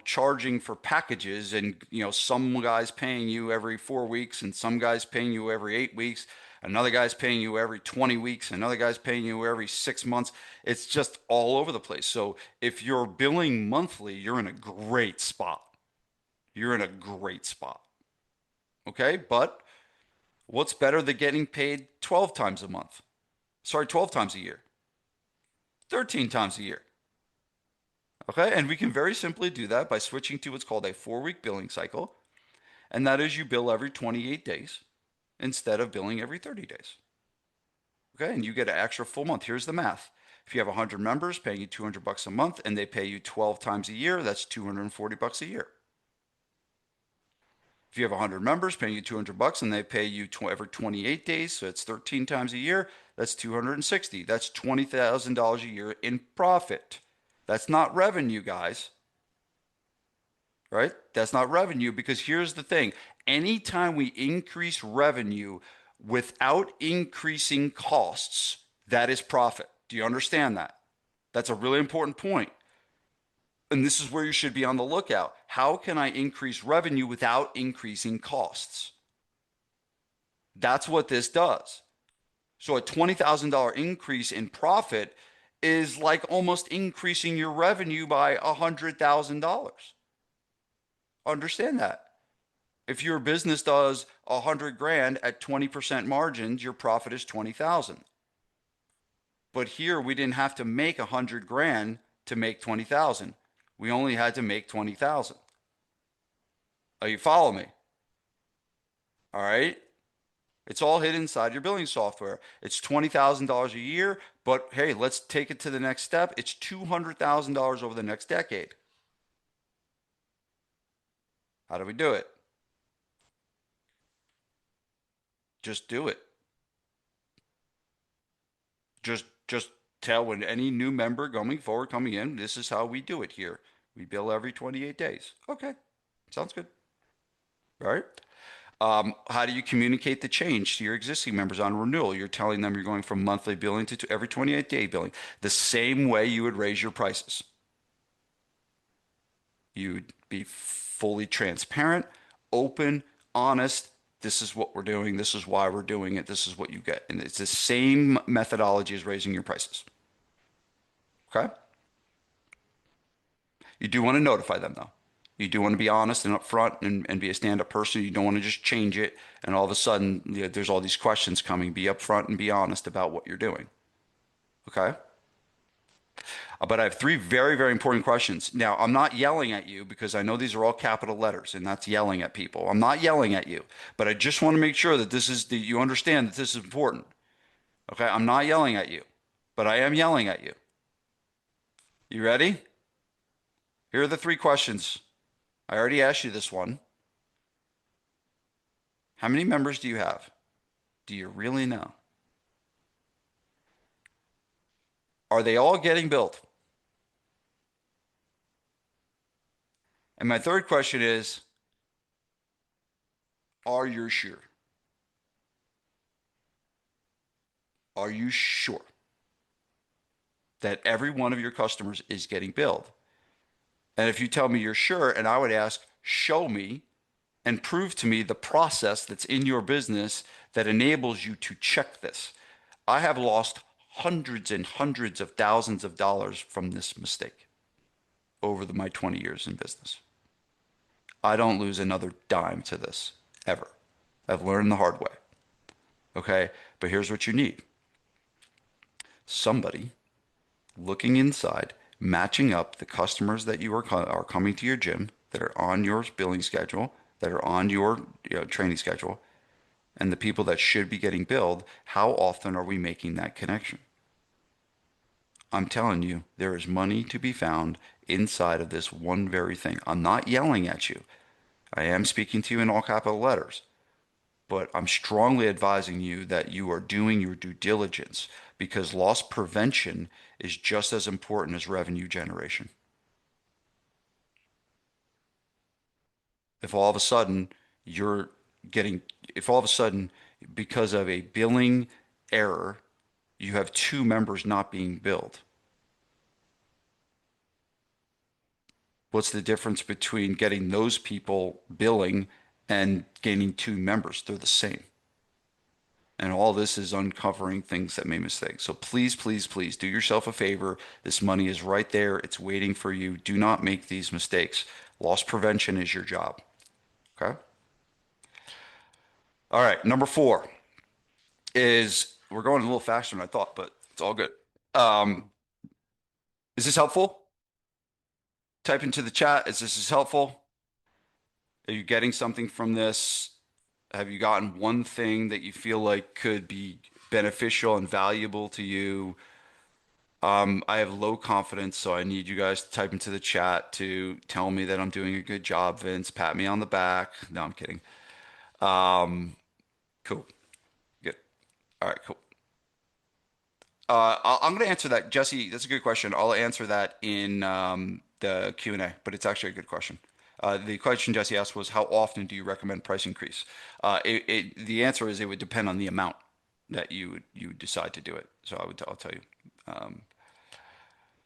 charging for packages and, some guy's paying you every 4 weeks and some guy's paying you every 8 weeks. Another guy's paying you every 20 weeks. Another guy's paying you every 6 months. It's just all over the place. So if you're billing monthly, you're in a great spot. You're in a great spot. Okay, but what's better than getting paid 12 times a month? Sorry, 12 times a year. 13 times a year. Okay, and we can very simply do that by switching to what's called a 4-week billing cycle. And that is you bill every 28 days instead of billing every 30 days. Okay, and you get an extra full month. Here's the math. If you have 100 members paying you $200 a month and they pay you 12 times a year, that's $240 a year. If you have 100 members paying you $200 and they pay you every 28 days, so it's 13 times a year, that's $260. That's $20,000 a year in profit. That's not revenue, guys. Right? That's not revenue, because here's the thing. Anytime we increase revenue without increasing costs, that is profit. Do you understand that? That's a really important point. And this is where you should be on the lookout. How can I increase revenue without increasing costs? That's what this does. So a $20,000 increase in profit is like almost increasing your revenue by $100,000. Understand that. If your business does 100 grand at 20% margins, your profit is 20,000. But here we didn't have to make 100 grand to make 20,000. We only had to make 20,000. Are you follow me? All right. It's all hidden inside your billing software. It's $20,000 a year, but hey, let's take it to the next step. It's $200,000 over the next decade. How do we do it? Just do it. Just tell when any new member coming in, this is how we do it here. We bill every 28 days. Okay. Sounds good. All right. How do you communicate the change to your existing members on renewal? You're telling them you're going from monthly billing to every 28-day billing, the same way you would raise your prices. You'd be fully transparent, open, honest. This is what we're doing. This is why we're doing it. This is what you get. And it's the same methodology as raising your prices. Okay? You do want to notify them, though. You do want to be honest and upfront and be a stand-up person. You don't want to just change it and all of a sudden there's all these questions coming. Be upfront and be honest about what you're doing. Okay? But I have three very, very important questions. Now, I'm not yelling at you because I know these are all capital letters and that's yelling at people. I'm not yelling at you, but I just want to make sure that that you understand that this is important. Okay? I'm not yelling at you, but I am yelling at you. You ready? Here are the three questions. I already asked you this one. How many members do you have? Do you really know? Are they all getting billed? And my third question is, are you sure? Are you sure that every one of your customers is getting billed? And if you tell me you're sure, and I would ask, show me and prove to me the process that's in your business that enables you to check this. I have lost hundreds and hundreds of thousands of dollars from this mistake over my 20 years in business. I don't lose another dime to this ever. I've learned the hard way. Okay, but here's what you need. Somebody looking inside, matching up the customers that you are coming to your gym, that are on your billing schedule, that are on your training schedule, and the people that should be getting billed. How often are we making that connection? I'm telling you, there is money to be found inside of this one very thing. I'm not yelling at you. I am speaking to you in all capital letters, but I'm strongly advising you that you are doing your due diligence because loss prevention is just as important as revenue generation. If all of a sudden you're getting, if all of a sudden because of a billing error, you have two members not being billed, what's the difference between getting those people billing and gaining two members? They're the same. And all this is uncovering things that made mistakes. So please, please, please do yourself a favor. This money is right there. It's waiting for you. Do not make these mistakes. Loss prevention is your job. Okay? All right. Number 4 is we're going a little faster than I thought, but it's all good. Is this helpful? Type into the chat. Is this helpful? Are you getting something from this? Have you gotten one thing that you feel like could be beneficial and valuable to you? I have low confidence, so I need you guys to type into the chat to tell me that I'm doing a good job, Vince. Pat me on the back. No, I'm kidding. Cool. Good. All right, cool. I'm going to answer that, Jesse. That's a good question. I'll answer that in the Q&A, but it's actually a good question. The question Jesse asked was, how often do you recommend price increase? The answer is it would depend on the amount that you decide to do it. So I'll tell you.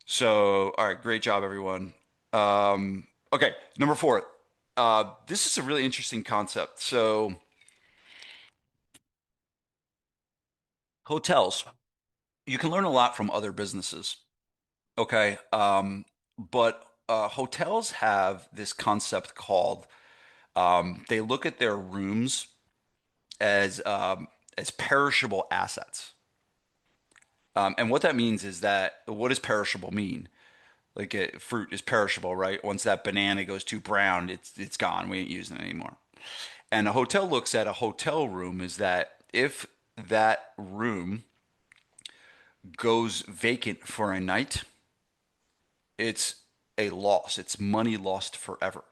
So, all right, great job, everyone. Okay, number 4. This is a really interesting concept. So, hotels, you can learn a lot from other businesses. Okay, but hotels have this concept called they look at their rooms as perishable assets. And what that means is that what does perishable mean? Like fruit is perishable, right? Once that banana goes too brown, it's gone. We ain't using it anymore. And a hotel looks at a hotel room is that if that room goes vacant for a night, it's a loss. It's money lost forever.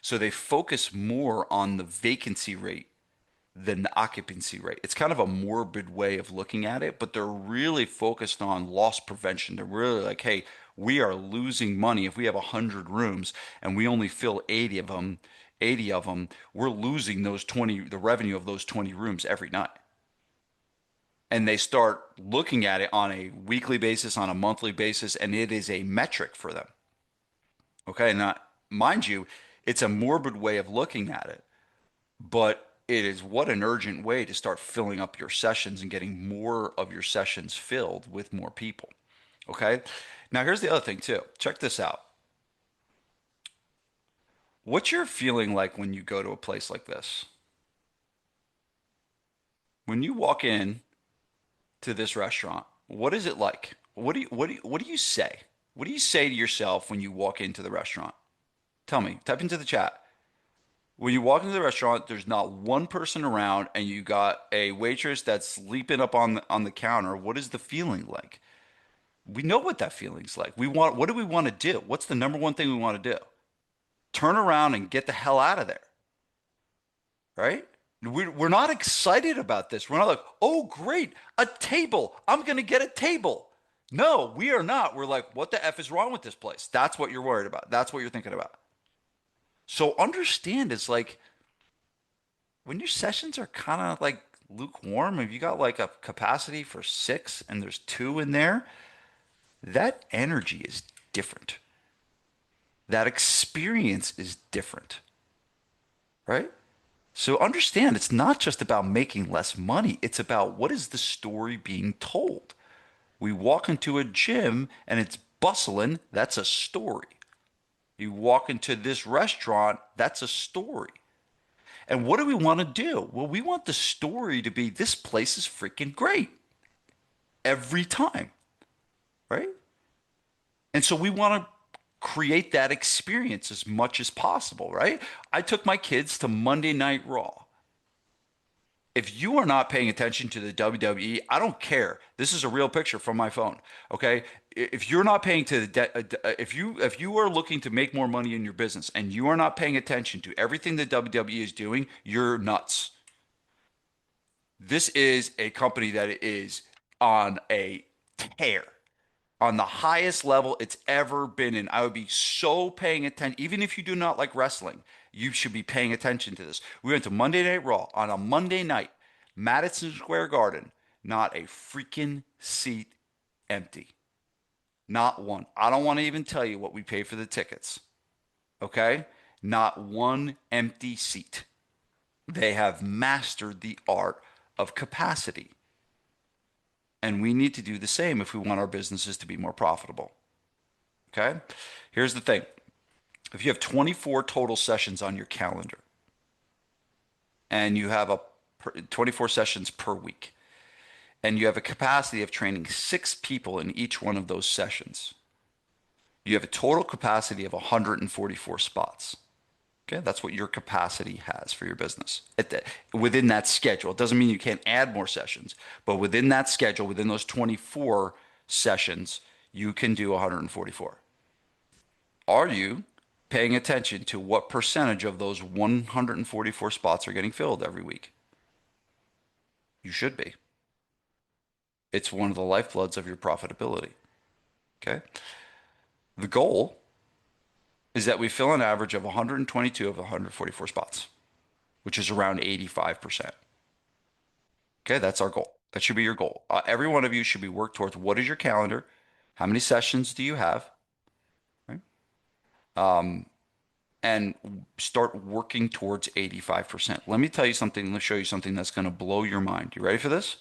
So they focus more on the vacancy rate than the occupancy rate. It's kind of a morbid way of looking at it, but they're really focused on loss prevention. They're really like, hey, we are losing money if we have 100 rooms and we only fill 80 of them, we're losing those 20, the revenue of those 20 rooms every night. And they start looking at it on a weekly basis, on a monthly basis, and it is a metric for them. Okay, now mind you, it's a morbid way of looking at it, but it is what an urgent way to start filling up your sessions and getting more of your sessions filled with more people. Okay, now here's the other thing too. Check this out. What's your feeling like when you go to a place like this? When you walk in to this restaurant, what is it like? What do you say? What do you say to yourself when you walk into the restaurant? Tell me, type into the chat. When you walk into the restaurant, there's not one person around and you got a waitress that's sleeping up on the counter. What is the feeling like? We know what that feeling's like. What do we want to do? What's the number one thing we want to do? Turn around and get the hell out of there, right? We're not excited about this. We're not like, oh, great, a table. I'm going to get a table. No, we are not. We're like, what the F is wrong with this place? That's what you're worried about. That's what you're thinking about. So understand it's like when your sessions are kind of like lukewarm, if you got like a capacity for 6 and there's 2 in there, that energy is different. That experience is different, right? So understand it's not just about making less money. It's about what is the story being told. We walk into a gym and it's bustling. That's a story. You walk into this restaurant, that's a story. And what do we want to do? Well, we want the story to be this place is freaking great every time, right? And so we want to create that experience as much as possible, right? I took my kids to Monday Night Raw. If you are not paying attention to the WWE, I don't care. This is a real picture from my phone. Okay, if you're not paying to if you are looking to make more money in your business and you are not paying attention to everything the WWE is doing, you're nuts. This is a company that is on a tear, on the highest level it's ever been in. I would be so paying attention. Even if you do not like wrestling, you should be paying attention to this. We went to Monday Night Raw on a Monday night, Madison Square Garden, not a freaking seat empty. Not one. I don't want to even tell you what we paid for the tickets. Okay? Not one empty seat. They have mastered the art of capacity. And we need to do the same if we want our businesses to be more profitable. Okay? Here's the thing. If you have 24 total sessions on your calendar and you have 24 sessions per week and you have a capacity of training 6 people in each one of those sessions, you have a total capacity of 144 spots. Okay, that's what your capacity has for your business within that schedule. It doesn't mean you can't add more sessions, but within that schedule, within those 24 sessions, you can do 144. Are you paying attention to what percentage of those 144 spots are getting filled every week? You should be. It's one of the lifebloods of your profitability. Okay. The goal is that we fill an average of 122 of 144 spots, which is around 85%. Okay, that's our goal. That should be your goal. Every one of you should be worked towards what is your calendar? How many sessions do you have? Right? And start working towards 85%. Let me tell you something. Let's show you something that's going to blow your mind. You ready for this?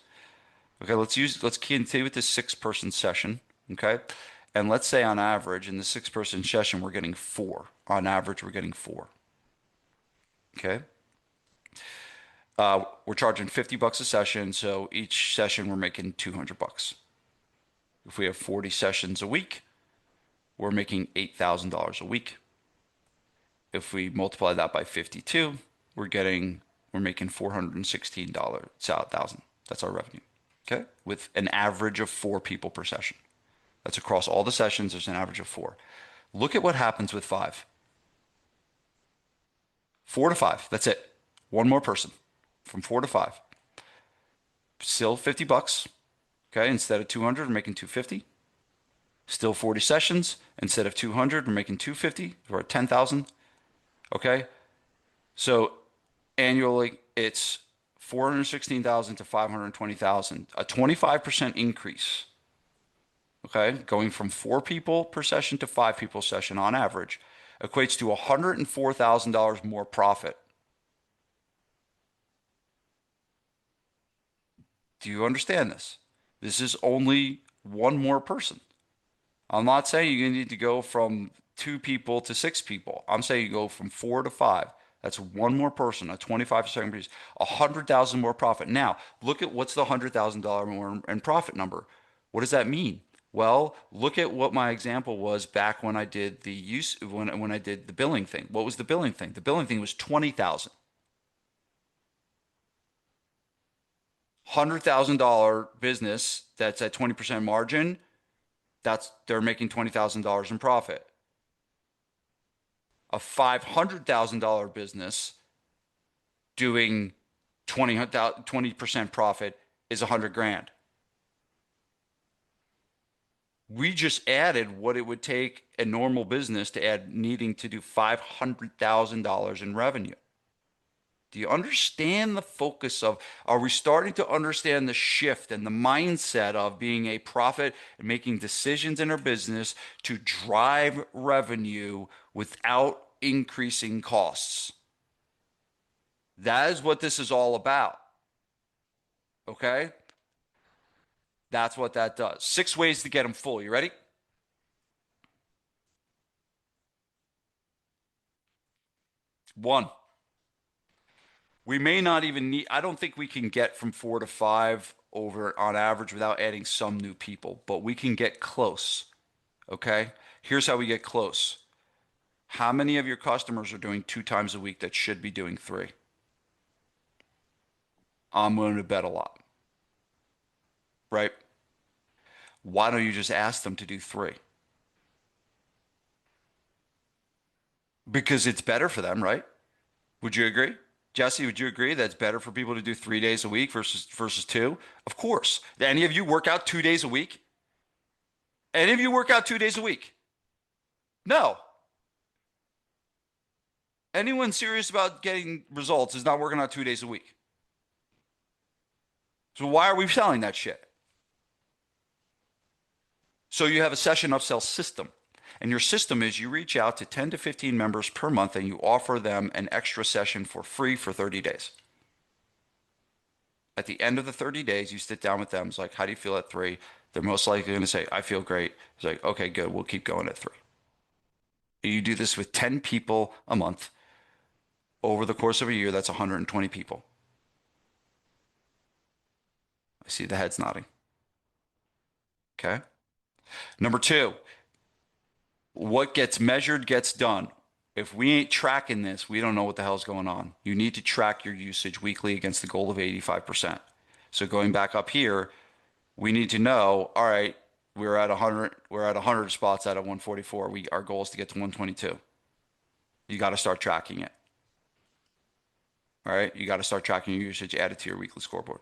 Okay, let's continue with this 6-person session. Okay. And let's say on average in the 6-person session, we're getting 4. On average, we're getting 4. Okay. We're charging $50 a session. So each session we're making $200. If we have 40 sessions a week, we're making $8,000 a week. If we multiply that by 52, we're we're making $416,000. That's our revenue. Okay. With an average of 4 people per session. That's across all the sessions. There's an average of 4. Look at what happens with 5. 4 to 5. That's it. One more person from 4 to 5. Still $50. Okay. Instead of 200, we're making 250. Still 40 sessions. Instead of 200, we're making 250. We're at 10,000. Okay. So annually, it's 416,000 to 520,000, a 25% increase. Okay, going from 4 people per session to 5 people session on average equates to $104,000 more profit. Do you understand this? This is only one more person. I'm not saying you need to go from 2 people to 6 people. I'm saying you go from 4 to 5. That's one more person, a 25% increase, 100,000 more profit. Now, look at what's the $100,000 more in profit number. What does that mean? Well, look at what my example was back when I did when I did the billing thing. What was the billing thing? The billing thing was 20,000. $100,000 business that's at 20% margin, they're making $20,000 in profit. A $500,000 business doing 20% profit is 100 grand. We just added what it would take a normal business to add needing to do $500,000 in revenue. Do you understand the focus of, are we starting to understand the shift and the mindset of being a profit and making decisions in our business to drive revenue without increasing costs? That is what this is all about. Okay? That's what that does. 6 ways to get them full. You ready? One, we may not even need, I don't think we can get from 4 to 5 over on average without adding some new people, but we can get close. Okay? Here's how we get close. How many of your customers are doing 2 times a week that should be doing 3? I'm willing to bet a lot. Right? Why don't you just ask them to do 3? Because it's better for them, right? Would you agree? Jesse, would you agree that it's better for people to do 3 days a week versus 2? Of course. Any of you work out 2 days a week? Any of you work out 2 days a week? No. Anyone serious about getting results is not working out 2 days a week. So why are we selling that shit? So you have a session upsell system. And your system is you reach out to 10 to 15 members per month and you offer them an extra session for free for 30 days. At the end of the 30 days, you sit down with them. It's like, how do you feel at 3? They're most likely going to say, I feel great. It's like, okay, good. We'll keep going at 3. You do this with 10 people a month. Over the course of a year, that's 120 people. I see the heads nodding. Okay. Number 2, what gets measured gets done. If we ain't tracking this, we don't know what the hell's going on. You need to track your usage weekly against the goal of 85%. So going back up here, we need to know, all right, we're at 100 spots out of 144. Our goal is to get to 122. You got to start tracking it. All right, you got to start tracking your usage, add it to your weekly scoreboard.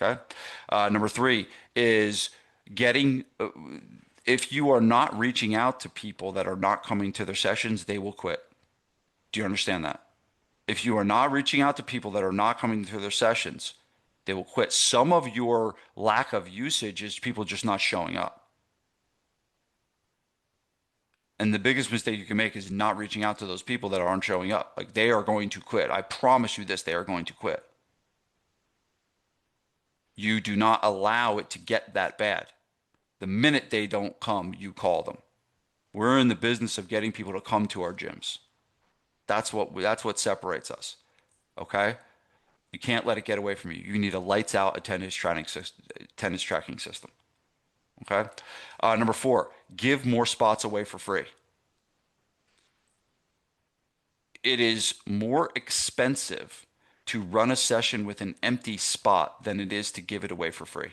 Okay. Number 3 is getting, if you are not reaching out to people that are not coming to their sessions, they will quit. Do you understand that? If you are not reaching out to people that are not coming to their sessions, they will quit. Some of your lack of usage is people just not showing up. And the biggest mistake you can make is not reaching out to those people that aren't showing up. Like, they are going to quit. I promise you this, they are going to quit. You do not allow it to get that bad. The minute they don't come, you call them. We're in the business of getting people to come to our gyms. That's what separates us. Okay? You can't let it get away from you. You need a lights out attendance tracking system. Okay? Number 4, give more spots away for free. It is more expensive to run a session with an empty spot than it is to give it away for free.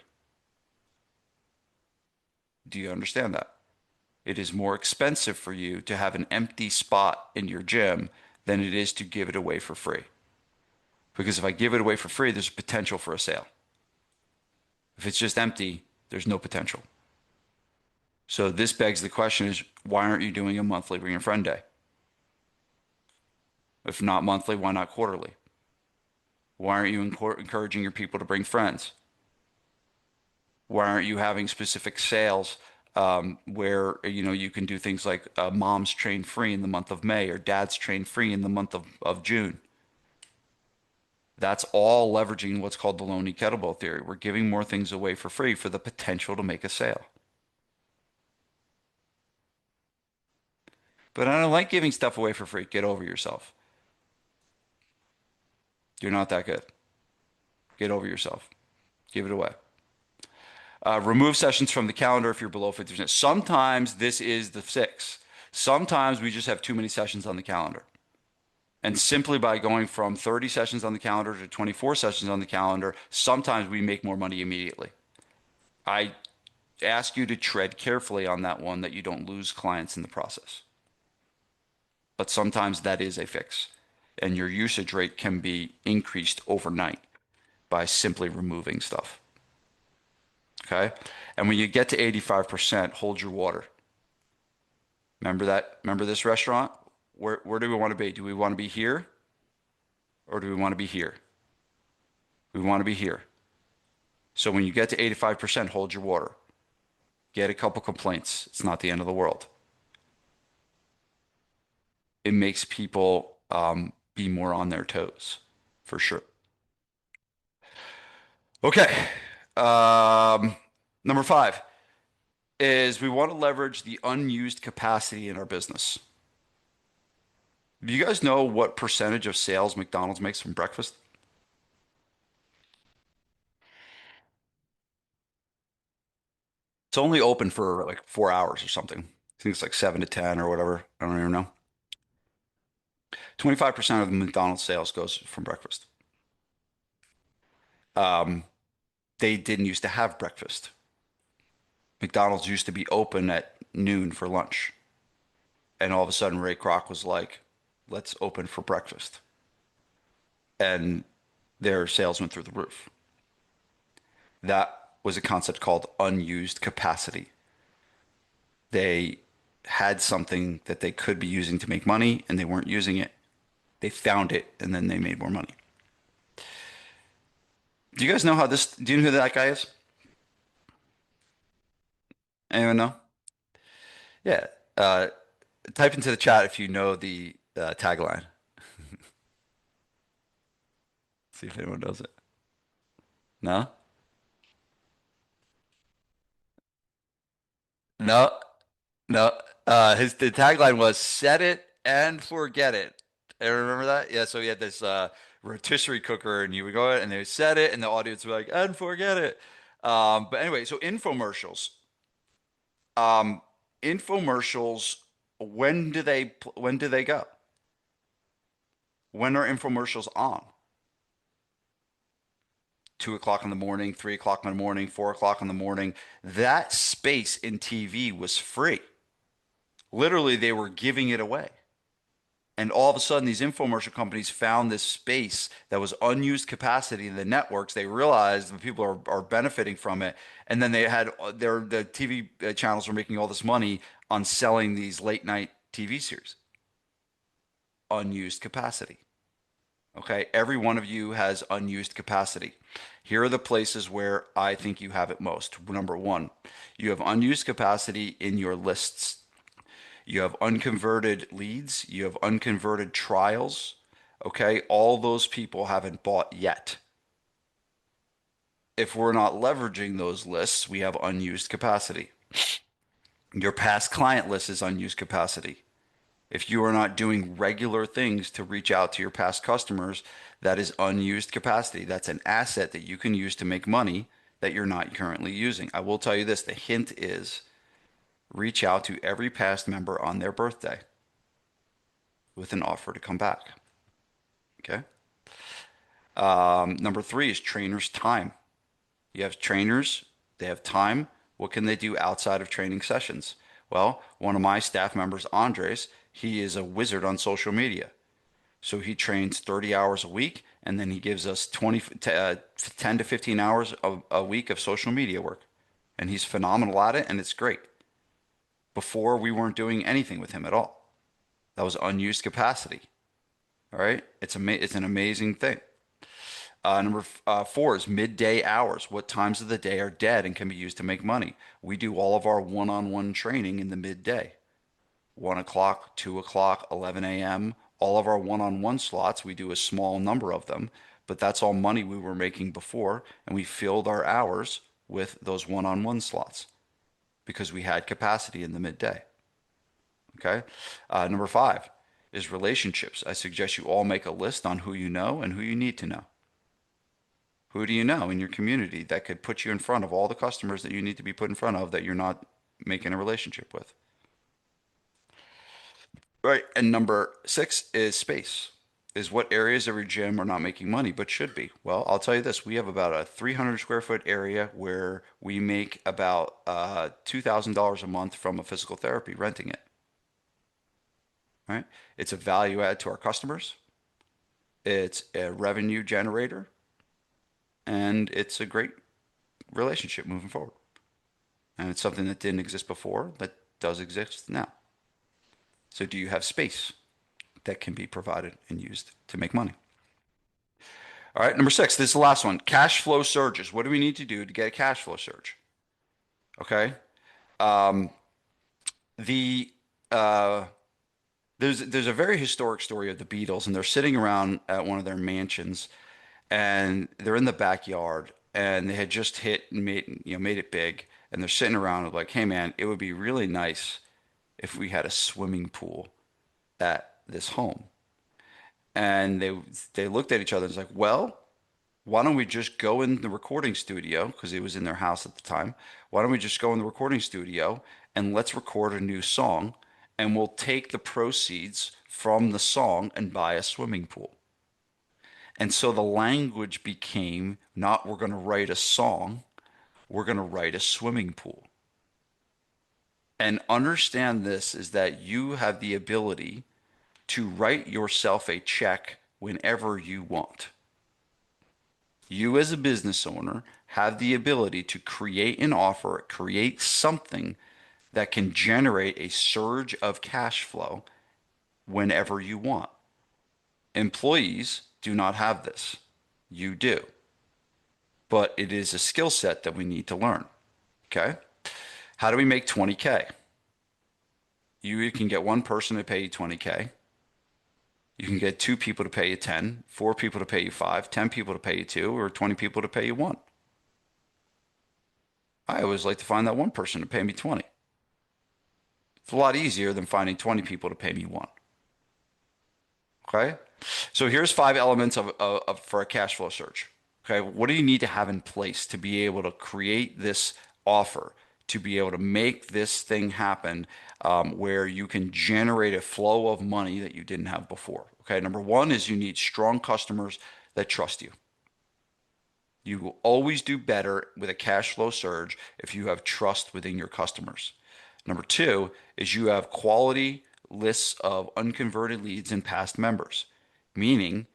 Do you understand that? It is more expensive for you to have an empty spot in your gym than it is to give it away for free. Because if I give it away for free, there's potential for a sale. If it's just empty, there's no potential. So this begs the question is, why aren't you doing a monthly Bring a Friend Day? If not monthly, why not quarterly? Why aren't you encouraging your people to bring friends? Why aren't you having specific sales where you can do things like moms train free in the month of May or dads train free in the month of June? That's all leveraging what's called the Lonely Kettlebell Theory. We're giving more things away for free for the potential to make a sale. But I don't like giving stuff away for free. Get over yourself. You're not that good. Get over yourself. Give it away. Remove sessions from the calendar if you're below 50%. Sometimes this is the fix. Sometimes we just have too many sessions on the calendar. And simply by going from 30 sessions on the calendar to 24 sessions on the calendar, sometimes we make more money immediately. I ask you to tread carefully on that one, that you don't lose clients in the process. But sometimes that is a fix. And your usage rate can be increased overnight by simply removing stuff. Okay? And when you get to 85%, hold your water. Remember that? Remember this restaurant? Where do we want to be? Do we want to be here? Or do we want to be here? We want to be here. So when you get to 85%, hold your water. Get a couple complaints. It's not the end of the world. It makes people be more on their toes, for sure. Okay. Number 5 is we want to leverage the unused capacity in our business. Do you guys know what percentage of sales McDonald's makes from breakfast? It's only open for like 4 hours or something. I think it's like 7 to 10 or whatever. I don't even know. 25% of the McDonald's sales goes from breakfast. They didn't used to have breakfast. McDonald's used to be open at noon for lunch. And all of a sudden, Ray Kroc was like, let's open for breakfast. And their sales went through the roof. That was a concept called unused capacity. They had something that they could be using to make money, and they weren't using it. They found it, and then they made more money. Do you guys know do you know who that guy is? Anyone know? Yeah. Type into the chat if you know the tagline. See if anyone knows it. No? No? No. The tagline was "Set it and forget it." Everyone remember that? Yeah. So he had this rotisserie cooker, and you would go and they would set it, and the audience would be like, "And forget it." But anyway, so infomercials. Um, Infomercials. When do they go? When are infomercials on? 2 o'clock in the morning, 3 o'clock in the morning, 4 o'clock in the morning. That space in TV was free. Literally, they were giving it away. And all of a sudden, these infomercial companies found this space that was unused capacity in the networks. They realized that people are benefiting from it. And then they had the TV channels were making all this money on selling these late night TV series. Unused capacity. Okay, every one of you has unused capacity. Here are the places where I think you have it most. Number 1, you have unused capacity in your lists. You have unconverted leads. You have unconverted trials. Okay, all those people haven't bought yet. If we're not leveraging those lists, we have unused capacity. Your past client list is unused capacity. If you are not doing regular things to reach out to your past customers, that is unused capacity. That's an asset that you can use to make money that you're not currently using. I will tell you this, the hint is reach out to every past member on their birthday with an offer to come back. Okay? Number three is trainers' time. You have trainers, they have time. What can they do outside of training sessions? Well, one of my staff members, Andres, he is a wizard on social media. So he trains 30 hours a week, and then he gives us 10 to 15 hours a week of social media work. And he's phenomenal at it, and it's great. Before, we weren't doing anything with him at all. That was unused capacity. All right? It's an amazing thing. Number four is midday hours. What times of the day are dead and can be used to make money? We do all of our one-on-one training in the midday. 1 o'clock, 2 o'clock, 11 a.m. All of our one-on-one slots, we do a small number of them, but that's all money we were making before, and we filled our hours with those one-on-one slots because we had capacity in the midday. Okay? Number five is relationships. I suggest you all make a list on who you know and who you need to know. Who do you know in your community that could put you in front of all the customers that you need to be put in front of that you're not making a relationship with? Right. And number six is space. Is what areas of your gym are not making money but should be? Well, I'll tell you this. We have about a 300 square foot area where we make about $2,000 a month from a physical therapy renting it. Right? It's a value add to our customers. It's a revenue generator. And it's a great relationship moving forward. And it's something that didn't exist before that does exist now. So do you have space that can be provided and used to make money? All right, number six, this is the last one. Cash flow surges. What do we need to do to get a cash flow surge? Okay. The there's a very historic story of the Beatles, and they're sitting around at one of their mansions, and they're in the backyard, and they had just hit and made it big, and they're sitting around like, hey man, it would be really nice if we had a swimming pool at this home. And they looked at each other and was like, well, why don't we just go in the recording studio, because it was in their house at the time. Why don't we just go in the recording studio and let's record a new song, and we'll take the proceeds from the song and buy a swimming pool. And so the language became not we're going to write a song, we're going to write a swimming pool. And understand this is that you have the ability to write yourself a check whenever you want. You as a business owner have the ability to create an offer, create something that can generate a surge of cash flow whenever you want. Employees do not have this. You do. But it is a skill set that we need to learn. Okay? How do we make 20K? You can get one person to pay you 20K. You can get 2 people to pay you 10, 4 people to pay you 5, 10 people to pay you 2, or 20 people to pay you 1. I always like to find that one person to pay me 20. It's a lot easier than finding 20 people to pay me 1. Okay? So here's 5 elements for a cash flow search. Okay? What do you need to have in place to be able to create this offer, to be able to make this thing happen where you can generate a flow of money that you didn't have before? Okay? Number 1 is you need strong customers that trust you. You will always do better with a cash flow surge if you have trust within your customers. Number 2 is you have quality lists of unconverted leads and past members, meaning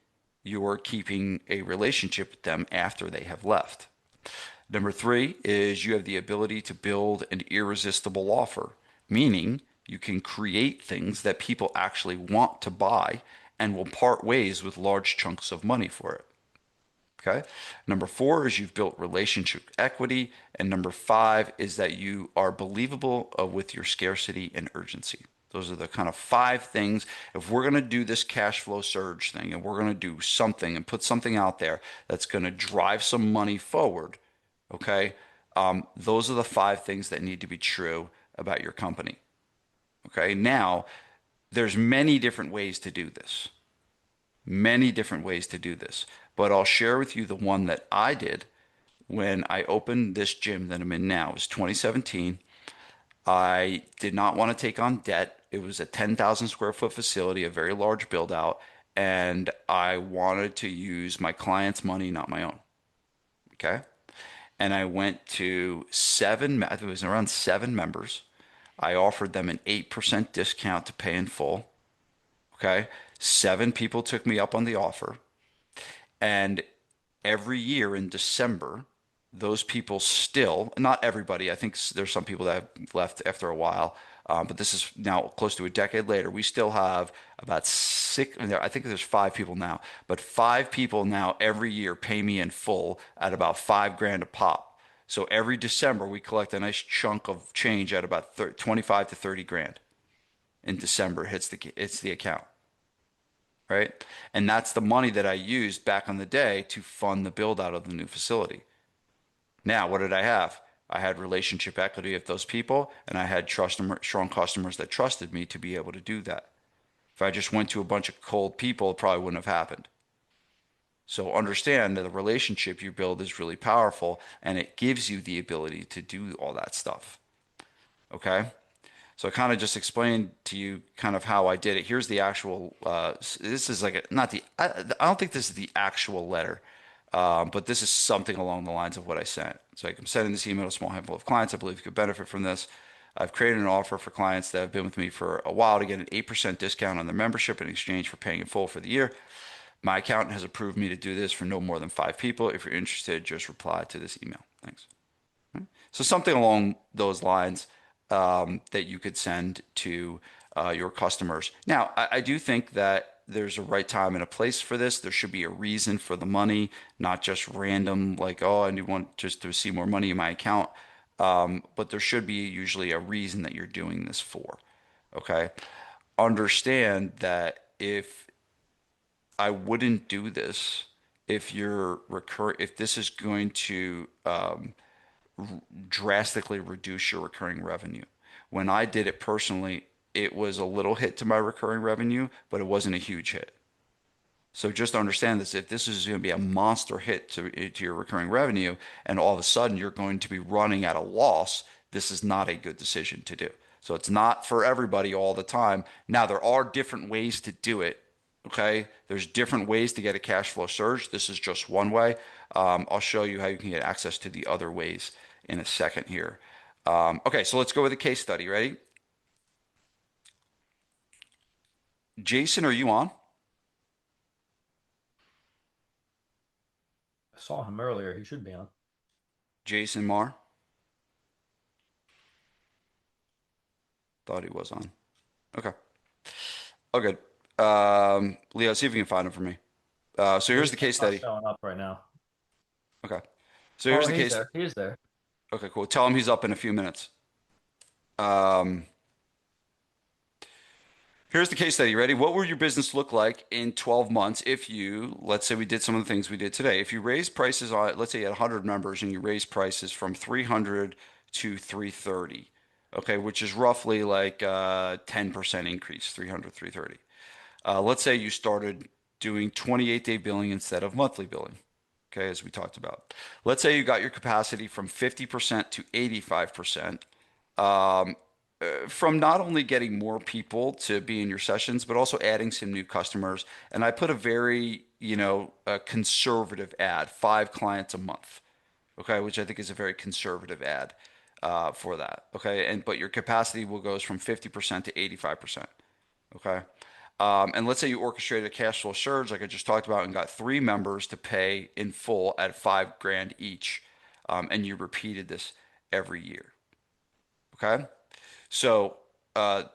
you are keeping a relationship with them after they have left. Number 3 is you have the ability to build an irresistible offer, meaning you can create things that people actually want to buy and will part ways with large chunks of money for it. Okay. Number 4 is you've built relationship equity. And number 5 is that you are believable with your scarcity and urgency. Those are the kind of 5 things. If we're going to do this cash flow surge thing and we're going to do something and put something out there that's going to drive some money forward, okay, those are the 5 things that need to be true about your company. Okay. Now, there's many different ways to do this. Many different ways to do this. But I'll share with you the one that I did when I opened this gym that I'm in now. It was 2017. I did not want to take on debt. It was a 10,000 square foot facility, a very large build out, and I wanted to use my clients' money, not my own. Okay. And I went to seven, it was around seven members. I offered them an 8% discount to pay in full. Okay. Seven people took me up on the offer. And every year in December, those people still, not everybody, I think there's some people that have left after a while, but this is now close to a decade later. We still have about six, I think there's five people now, but five people now every year pay me in full at about $5,000 a pop. So every December, we collect a nice chunk of change at about 25 to 30 grand in December hits the account, right? And that's the money that I used back in the day to fund the build out of the new facility. Now, what did I have? I had relationship equity of those people, and I had strong customers that trusted me to be able to do that. If I just went to a bunch of cold people, it probably wouldn't have happened. So understand that the relationship you build is really powerful, and it gives you the ability to do all that stuff. Okay? So I kind of just explained to you kind of how I did it. Here's the actual, this is like, not the, I don't think this is the actual letter, but this is something along the lines of what I sent. So I'm sending this email to a small handful of clients I believe could benefit from this. I've created an offer for clients that have been with me for a while to get an 8% discount on their membership in exchange for paying in full for the year. My accountant has approved me to do this for no more than five people. If you're interested, just reply to this email. Thanks. So something along those lines that you could send to your customers. Now, I do think that there's a right time and a place for this. There should be a reason for the money, not just random, like, oh, I want just to see more money in my account. But there should be usually a reason that you're doing this for. Okay. Understand that if I wouldn't do this, if this is going to drastically reduce your recurring revenue. When I did it personally, it was a little hit to my recurring revenue, but it wasn't a huge hit. So just understand this, if this is going to be a monster hit to your recurring revenue, and all of a sudden you're going to be running at a loss, this is not a good decision to do. So it's not for everybody all the time. Now, there are different ways to do it. Okay. There's different ways to get a cash flow surge. This is just one way. I'll show you how you can get access to the other ways in a second here. Okay, so let's go with a case study. Ready? Jason, are you on? I saw him earlier. He should be on. Jason Marr? Thought he was on. Okay. Oh, good. Leo, see if you can find him for me. So here's the case He's not study. showing up right now. Okay. So here's the he's case. there. He is there. Okay, cool. Tell him he's up in a few minutes. Um, Here's the case study. Ready? What will your business look like in 12 months if you, let's say we did some of the things we did today. If you raise prices on, let's say you had 100 members and you raise prices from 300 to 330, okay, which is roughly like a 10% increase, 300, 330. Let's say you started doing 28-day billing instead of monthly billing, okay, as we talked about. Let's say you got your capacity from 50% to 85%. From not only getting more people to be in your sessions, but also adding some new customers. And I put a very, conservative ad, 5 clients a month, okay, which I think is a very conservative ad for that, okay. But your capacity will goes from 50% to 85%, okay. And let's say you orchestrated a cash flow surge, like I just talked about, and got 3 members to pay in full at $5,000 each, and you repeated this every year, okay. So the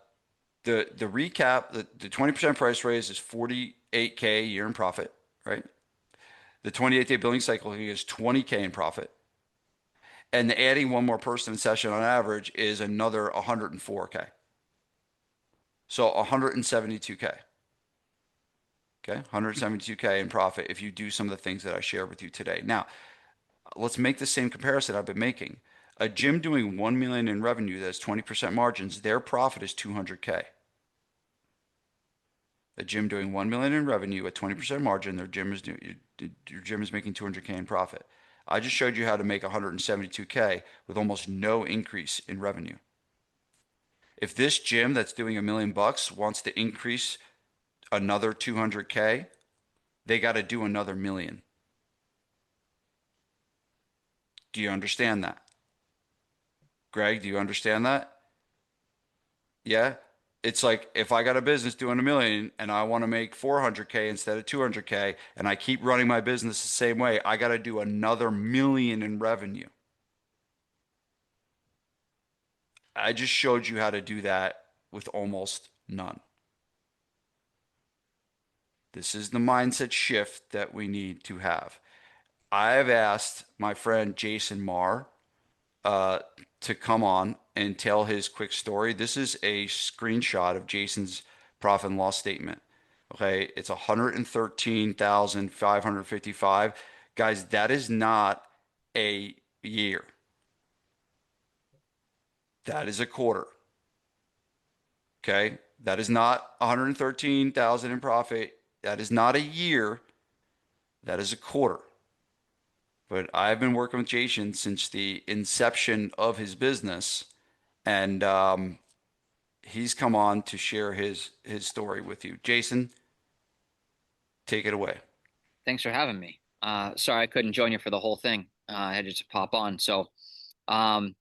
recap, the 20% price raise is 48K a year in profit, right? The 28-day billing cycle is 20K in profit. And the adding one more person in session on average is another 104K. So 172K. Okay, 172K in profit if you do some of the things that I shared with you today. Now, let's make the same comparison I've been making. A gym doing 1 million in revenue that's 20% margins, their profit is 200K. A gym doing 1 million in revenue at 20% margin, your gym is making 200K in profit. I just showed you how to make 172K with almost no increase in revenue. If this gym that's doing $1 million wants to increase another 200K, they got to do another million. Do you understand that? Greg, do you understand that? Yeah. It's like if I got a business doing a million and I want to make 400K instead of 200K and I keep running my business the same way, I got to do another million in revenue. I just showed you how to do that with almost none. This is the mindset shift that we need to have. I have asked my friend Jason Marr uh, to come on and tell his quick story. This is a screenshot of Jason's profit and loss statement. Okay, it's 113,555. Guys, that is not a year. That is a quarter. Okay, that is not 113,000 in profit. That is not a year. That is a quarter. But I've been working with Jason since the inception of his business, and he's come on to share his story with you. Jason, take it away. Thanks for having me. Sorry I couldn't join you for the whole thing. I had to just pop on. So, um,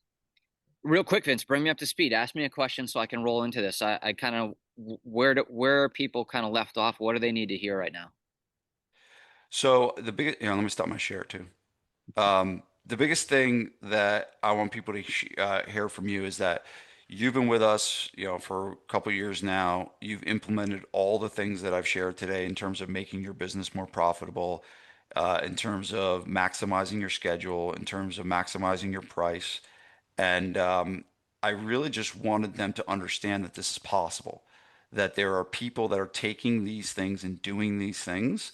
real quick, Vince, bring me up to speed. Ask me a question so I can roll into this. I kind of where are people kind of left off? What do they need to hear right now? So the biggest, let me stop my share too. The biggest thing that I want people to hear from you is that you've been with us, for a couple of years now. You've implemented all the things that I've shared today in terms of making your business more profitable, in terms of maximizing your schedule, in terms of maximizing your price. And I really just wanted them to understand that this is possible, that there are people that are taking these things and doing these things,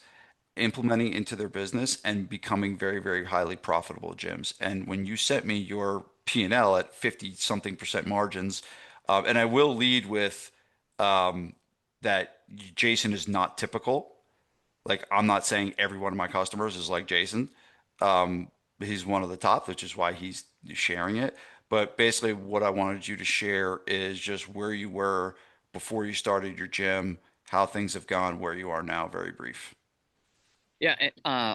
implementing into their business and becoming very, very highly profitable gyms. And when you sent me your P&L at 50 something percent margins, and I will lead with that Jason is not typical. Like, I'm not saying every one of my customers is like Jason. Um, he's one of the top, which is why he's sharing it. But basically, what I wanted you to share is just where you were before you started your gym, how things have gone, where you are now, very brief. Yeah,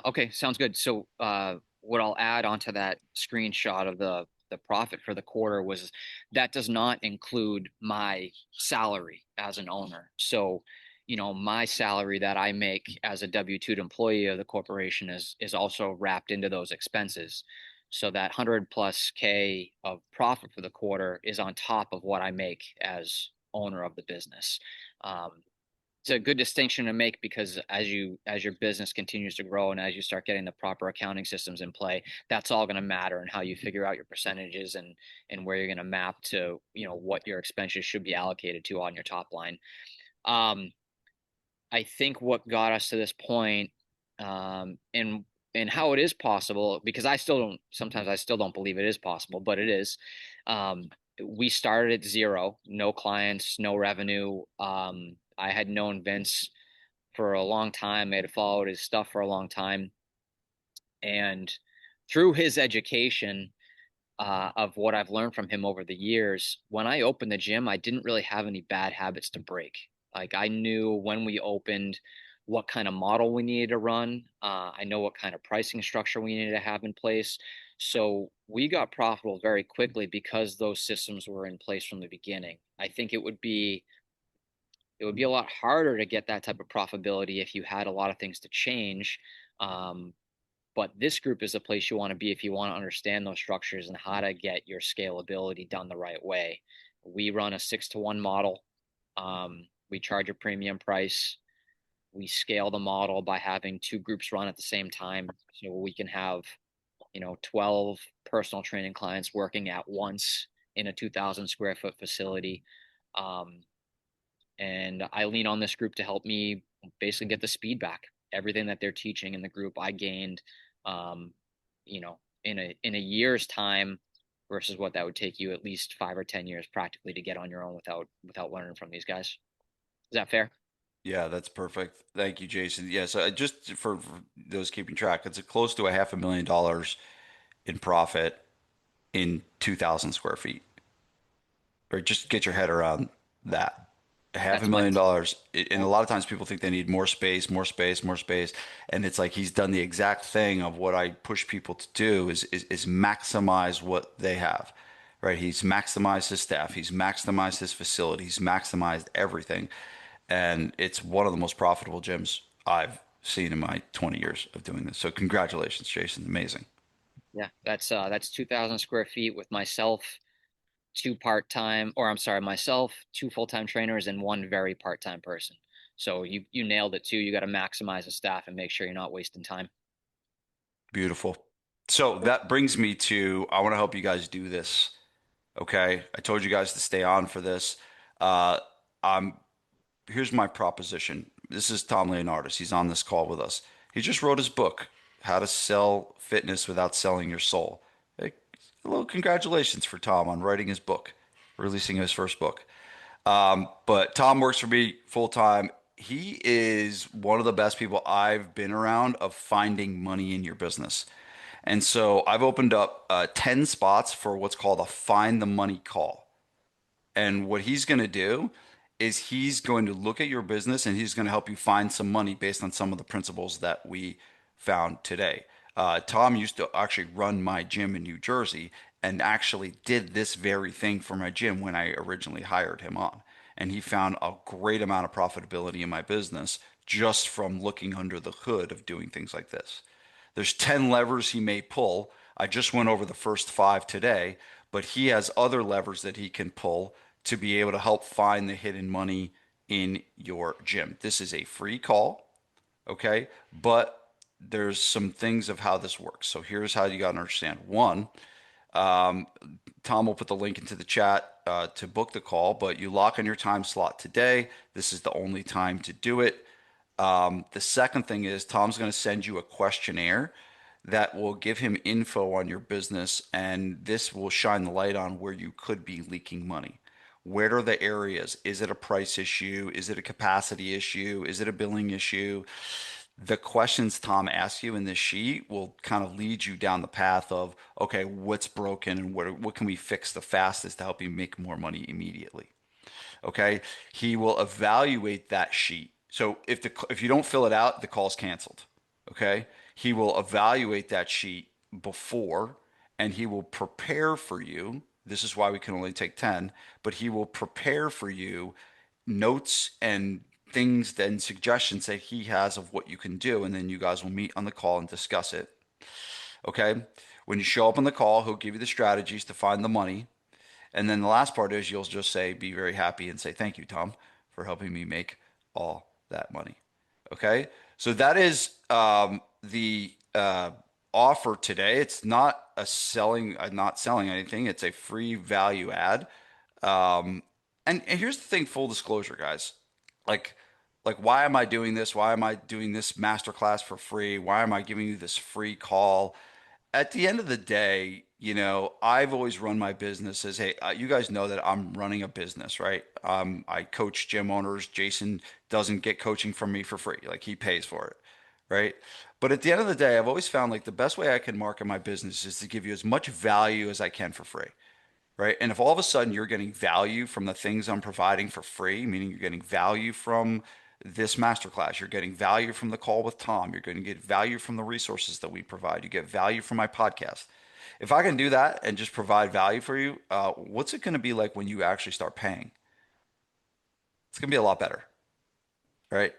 okay, sounds good. So, what I'll add onto that screenshot of the profit for the quarter was that does not include my salary as an owner. So, my salary that I make as a W-2 employee of the corporation is also wrapped into those expenses. So that 100 plus K of profit for the quarter is on top of what I make as owner of the business. Um, it's a good distinction to make because as your business continues to grow and as you start getting the proper accounting systems in play, that's all going to matter and how you figure out your percentages and where you're going to map to what your expenses should be allocated to on your top line. um I think what got us to this point, and how it is possible, because I still don't believe it is possible, but it is. um we started at zero, no clients, no revenue. I had known Vince for a long time. I had followed his stuff for a long time. And through his education, of what I've learned from him over the years, when I opened the gym, I didn't really have any bad habits to break. Like, I knew when we opened what kind of model we needed to run. I know what kind of pricing structure we needed to have in place. So we got profitable very quickly because those systems were in place from the beginning. I think it would be a lot harder to get that type of profitability if you had a lot of things to change. Um, but this group is a place you want to be if you want to understand those structures and how to get your scalability done the right way. We run a 6-to-1 model. We charge a premium price. We scale the model by having two groups run at the same time. So we can have, 12 personal training clients working at once in a 2,000 square foot facility. Um, and I lean on this group to help me basically get the speed back. Everything that they're teaching in the group, I gained, um, in a year's time, versus what that would take you at least 5 or 10 years practically to get on your own without learning from these guys. Is that fair? Yeah, that's perfect. Thank you, Jason. Yeah, so just for those keeping track, it's close to a $500,000 in profit in 2,000 square feet. Or just get your head around that. Half a That's my million dollars. And a oh, lot of times people think they need more space, more space, more space. And it's like he's done the exact thing of what I push people to do is maximize what they have, right? He's maximized his staff, he's maximized his facility, he's maximized everything. And it's one of the most profitable gyms I've seen in my 20 years of doing this. So congratulations, Jason. Amazing. yeah, that's 2,000 square feet with myself, two part-time, or I'm sorry, myself, two full-time trainers, and one very part-time person. So you nailed it too. You got to maximize the staff and make sure you're not wasting time. Beautiful. So that brings me to I want to help you guys do this. Okay. I told you guys to stay on for this. Uh, I'm Here's my proposition. This is Tom Leonardis. He's on this call with us. He just wrote his book, How to Sell Fitness Without Selling Your Soul. Hey, a little congratulations for Tom on writing his book, releasing his first book. But Tom works for me full time. He is one of the best people I've been around of finding money in your business. And so I've opened up 10 spots for what's called a find the money call. And what he's going to do is he's going to look at your business and he's going to help you find some money based on some of the principles that we found today. Tom used to actually run my gym in New Jersey and actually did this very thing for my gym when I originally hired him on. And he found a great amount of profitability in my business just from looking under the hood of doing things like this. There's 10 levers he may pull. I just went over the first five today, but he has other levers that he can pull to be able to help find the hidden money in your gym. This is a free call, okay? But there's some things of how this works. So here's how you got to understand. One, um, Tom will put the link into the chat to book the call, but you lock in your time slot today. This is the only time to do it. The second thing is Tom's going to send you a questionnaire that will give him info on your business, and this will shine the light on where you could be leaking money. Where are the areas? Is it a price issue? Is it a capacity issue? Is it a billing issue? The questions Tom asks you in this sheet will kind of lead you down the path of, okay, what's broken and what can we fix the fastest to help you make more money immediately? Okay, he will evaluate that sheet. So if you don't fill it out, the call's canceled. Okay, he will evaluate that sheet before, and he will prepare for you. This is why we can only take 10, but he will prepare for you notes and things and suggestions that he has of what you can do, and then you guys will meet on the call and discuss it. Okay, when you show up on the call, he'll give you the strategies to find the money. And then the last part is you'll just say, be very happy and say, thank you, Tom, for helping me make all that money. Okay. So that is the offer today. It's not a selling, not selling anything. It's a free value add. And here's the thing, full disclosure, guys. Like, why am I doing this? Why am I doing this masterclass for free? Why am I giving you this free call? At the end of the day, I've always run my business as, hey, you guys know that I'm running a business, right? I coach gym owners. Jason doesn't get coaching from me for free. Like he pays for it, right? But at the end of the day, I've always found like the best way I can market my business is to give you as much value as I can for free, right? And if all of a sudden you're getting value from the things I'm providing for free, meaning you're getting value from this masterclass, you're getting value from the call with Tom, you're going to get value from the resources that we provide, you get value from my podcast. If I can do that and just provide value for you, what's it going to be like when you actually start paying? It's going to be a lot better, right?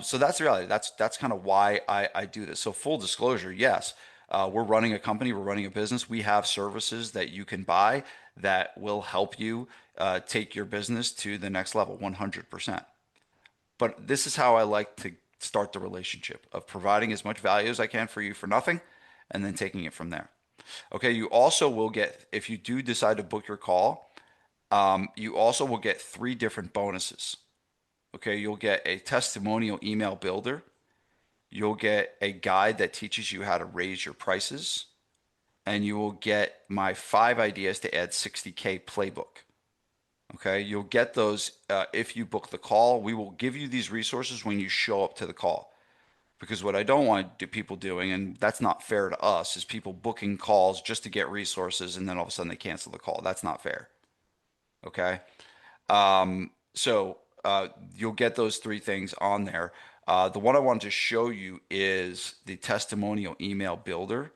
So that's the reality. That's kind of why I do this. So full disclosure, yes, we're running a company, we're running a business. We have services that you can buy that will help you take your business to the next level, 100%. But this is how I like to start the relationship of providing as much value as I can for you for nothing, and then taking it from there. Okay, you also will get, if you do decide to book your call, you also will get three different bonuses. Okay, you'll get a testimonial email builder. You'll get a guide that teaches you how to raise your prices. And you will get my 5 ideas to add 60K playbook. Okay, you'll get those if you book the call. We will give you these resources when you show up to the call. Because what I don't want people doing, and that's not fair to us, is people booking calls just to get resources and then all of a sudden they cancel the call. That's not fair. Okay. So you'll get those three things on there. The one I wanted to show you is the testimonial email builder,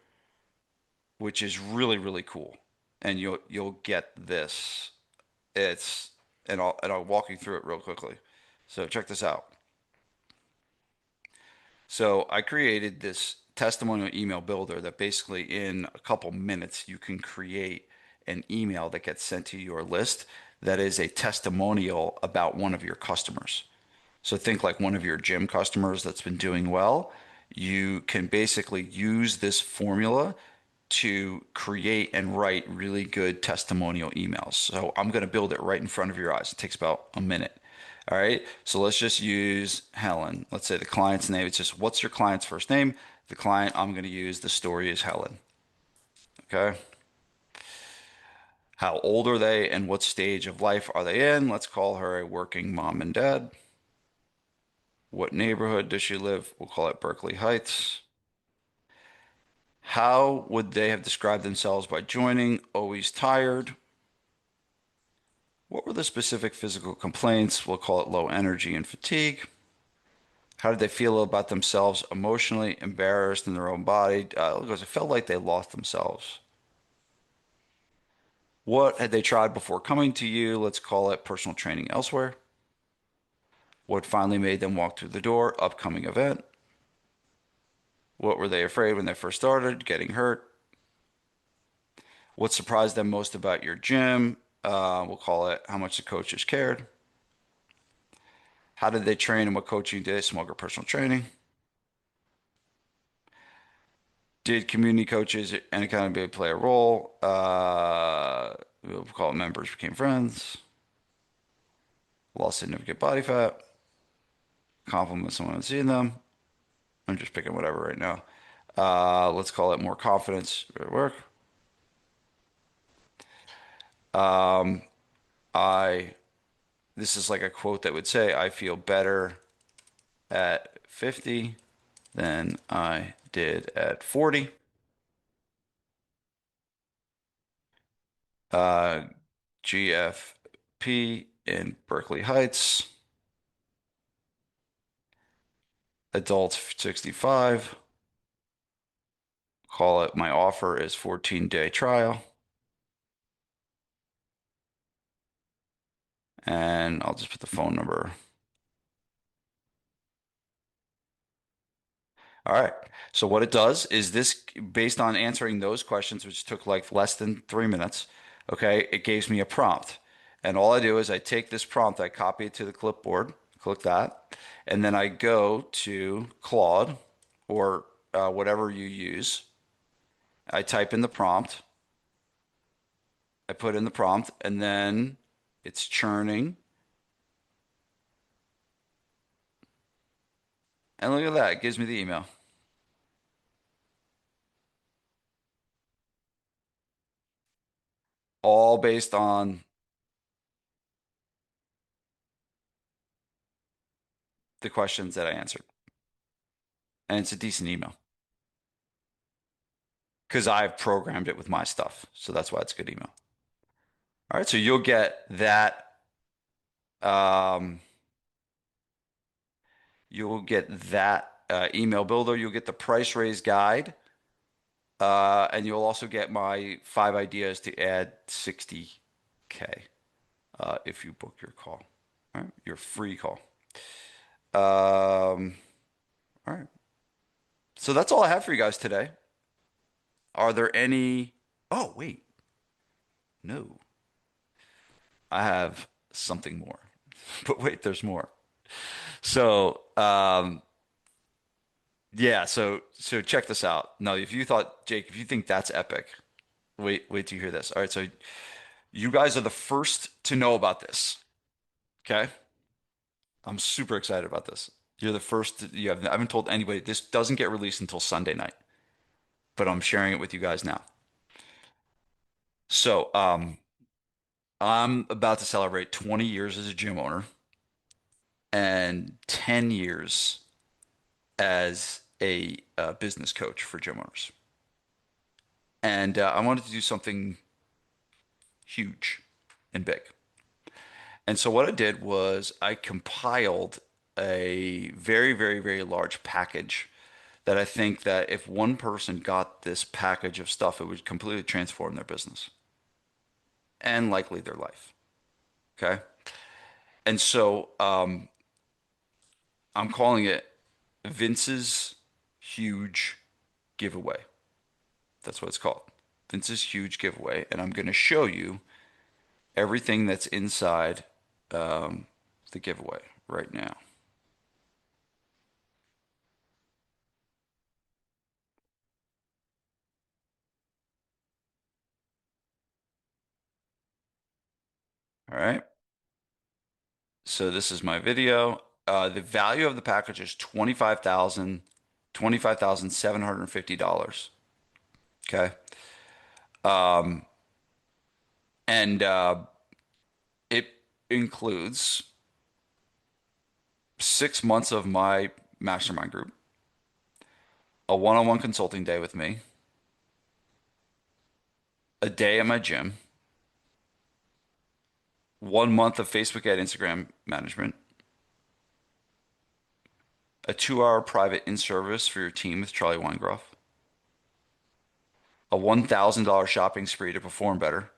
which is really, really cool. And you'll get this. It's and I'll walk you through it real quickly. So check this out. So I created this testimonial email builder that basically in a couple minutes you can create an email that gets sent to your list that is a testimonial about one of your customers. So think like one of your gym customers that's been doing well. You can basically use this formula to create and write really good testimonial emails. So I'm going to build it right in front of your eyes. It takes about a minute. All right. So let's just use Helen. Let's say the client's name. It's just what's your client's first name? The client I'm going to use the story is Helen. Okay. How old are they and what stage of life are they in? Let's call her a working mom and dad. What neighborhood does she live? We'll call it Berkeley Heights. How would they have described themselves by joining? Always tired. What were the specific physical complaints? We'll call it low energy and fatigue. How did they feel about themselves emotionally, embarrassed in their own body? It felt like they lost themselves. What had they tried before coming to you? Let's call it personal training elsewhere. What finally made them walk through the door? Upcoming event. What were they afraid when they first started? Getting hurt. What surprised them most about your gym? We'll call it how much the coaches cared. How did they train and what coaching did they smoke or personal training? Did community coaches and accountability play a role? We'll call it members became friends. Lost significant body fat. Compliment someone on seeing them. I'm just picking whatever right now. Let's call it more confidence at work. I This is like a quote that would say, I feel better at 50 than I did at 40. GFP in Berkeley Heights. Adults 65. Call it my offer is 14-day trial. And I'll just put the phone number. All right. So what it does is this, based on answering those questions, which took like less than 3 minutes, okay, it gives me a prompt. And all I do is I take this prompt, I copy it to the clipboard, click that, and then I go to Claude or whatever you use. I type in the prompt, I put in the prompt, and then it's churning. And look at that, it gives me the email. All based on the questions that I answered. And it's a decent email because I've programmed it with my stuff. So that's why it's a good email. All right. So you'll get that. Um, you'll get that email builder. You'll get the price raise guide. And you'll also get my 5 ideas to add 60K if you book your call. All right. Your free call. All right. So that's all I have for you guys today. Are there any? Oh, wait. No. I have something more. But wait, there's more. So, yeah, so check this out. No, if you thought, Jake, if you think that's epic, wait till you hear this. All right, so you guys are the first to know about this. Okay? I'm super excited about this. You're the first I haven't told anybody. This doesn't get released until Sunday night, but I'm sharing it with you guys now. So, I'm about to celebrate 20 years as a gym owner and 10 years as a business coach for gym owners. And I wanted to do something huge and big. And so what I did was I compiled a very, very, very large package that I think that if one person got this package of stuff, it would completely transform their business and likely their life. Okay. And so I'm calling it Vince's Huge Giveaway. That's what it's called. Vince's Huge Giveaway. And I'm going to show you everything that's inside the giveaway right now. All right. So this is my video. The value of the package is $25,750. Okay. Um, and it includes 6 months of my mastermind group, a one-on-one consulting day with me, a day at my gym, 1 month of Facebook ad Instagram management, a 2-hour private in-service for your team with Charlie Weingroff, a $1,000 shopping spree to perform better,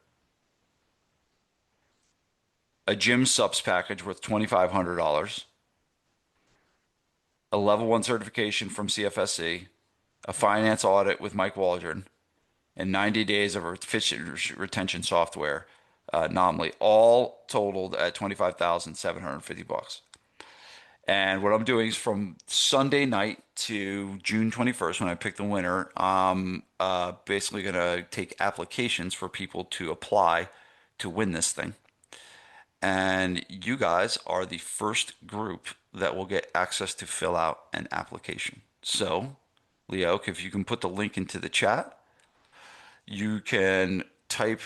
a gym subs package worth $2,500, a level 1 certification from CFSC, a finance audit with Mike Waldron, and 90 days of efficient retention software, nominally, all totaled at $25,750. And what I'm doing is from Sunday night to June 21st, when I pick the winner, I'm basically going to take applications for people to apply to win this thing. And you guys are the first group that will get access to fill out an application. So, Leo, if you can put the link into the chat, you can type,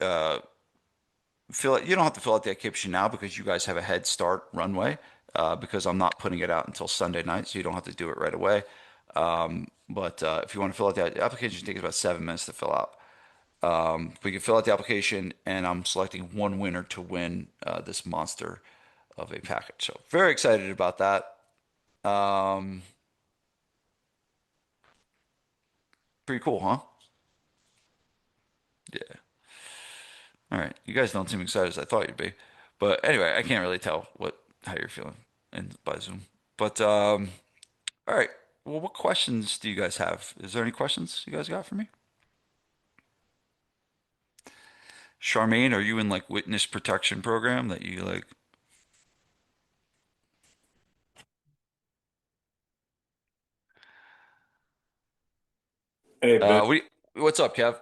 fill it. You don't have to fill out the application now because you guys have a head start runway, because I'm not putting it out until Sunday night, so you don't have to do it right away. But if you want to fill out the application, it takes about 7 minutes to fill out. We can fill out the application, and I'm selecting one winner to win this monster of a package. So very excited about that. Pretty cool, huh? Yeah. All right. You guys don't seem excited as I thought you'd be. But anyway, I can't really tell how you're feeling by Zoom. But all right. Well, what questions do you guys have? Is there any questions you guys got for me? Charmaine, are you in like witness protection program that you like? Hey, Vince, What's up, Kev?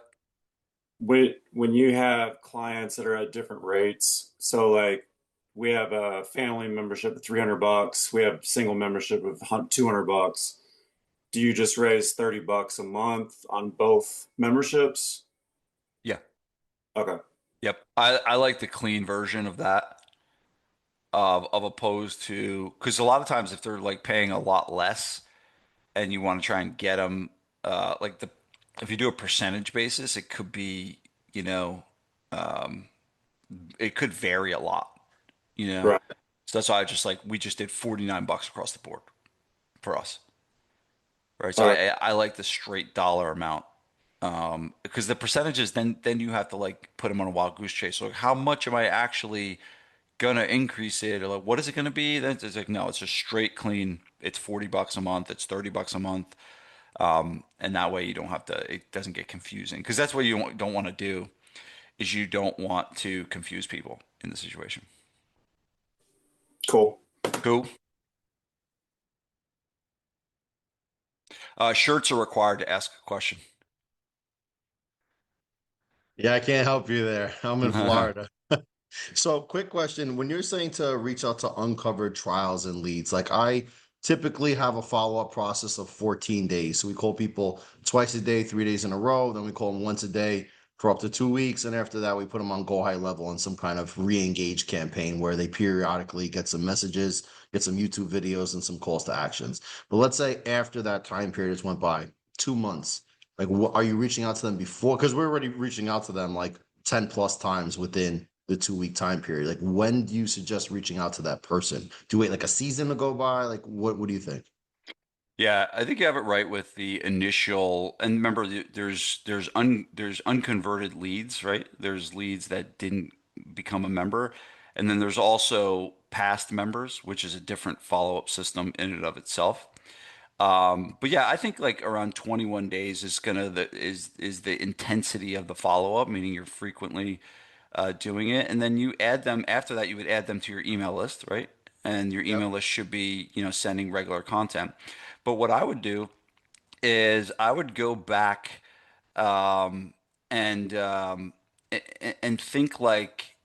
when you have clients that are at different rates, so like we have a family membership at $300, we have single membership of $200. Do you just raise $30 a month on both memberships? Yeah. Okay. Yep. I like the clean version of that, of opposed to, because a lot of times if they're like paying a lot less and you want to try and get them, like if you do a percentage basis, it could be, you know, um, it could vary a lot, you know. Right. So that's why we just did $49 across the board for us, right? So Okay. I like the straight dollar amount, because the percentages, then you have to like put them on a wild goose chase. So how much am I actually gonna increase it, or like what is it gonna be? Then it's like, no, it's just straight clean. It's $40 a month, it's $30 a month. And that way you don't have to, it doesn't get confusing, because that's what you don't want to do, is you don't want to confuse people in the situation. Cool. Cool. Shirts are required to ask a question. Yeah, I can't help you there. I'm in Florida. So, quick question. When you're saying to reach out to uncovered trials and leads, like I typically have a follow-up process of 14 days. So we call people twice a day, 3 days in a row. Then we call them once a day for up to 2 weeks. And after that, we put them on go high level on some kind of re-engage campaign where they periodically get some messages, get some YouTube videos, and some calls to actions. But let's say after that time period has went by, 2 months, like what are you reaching out to them before? Because we're already reaching out to them like 10 plus times within the 2 week time period? Like, when do you suggest reaching out to that person? Do you wait like a season to go by? Like, what do you think? Yeah, I think you have it right with the initial. And remember, there's unconverted leads, right? There's leads that didn't become a member, and then there's also past members, which is a different follow-up system in and of itself. But yeah, I think like around 21 days is gonna is the intensity of the follow-up, meaning you're frequently doing it, and then you add them after that. You would add them to your email list, right? And your email Yep. list should be, sending regular content. But what I would do is I would go back um, and and think like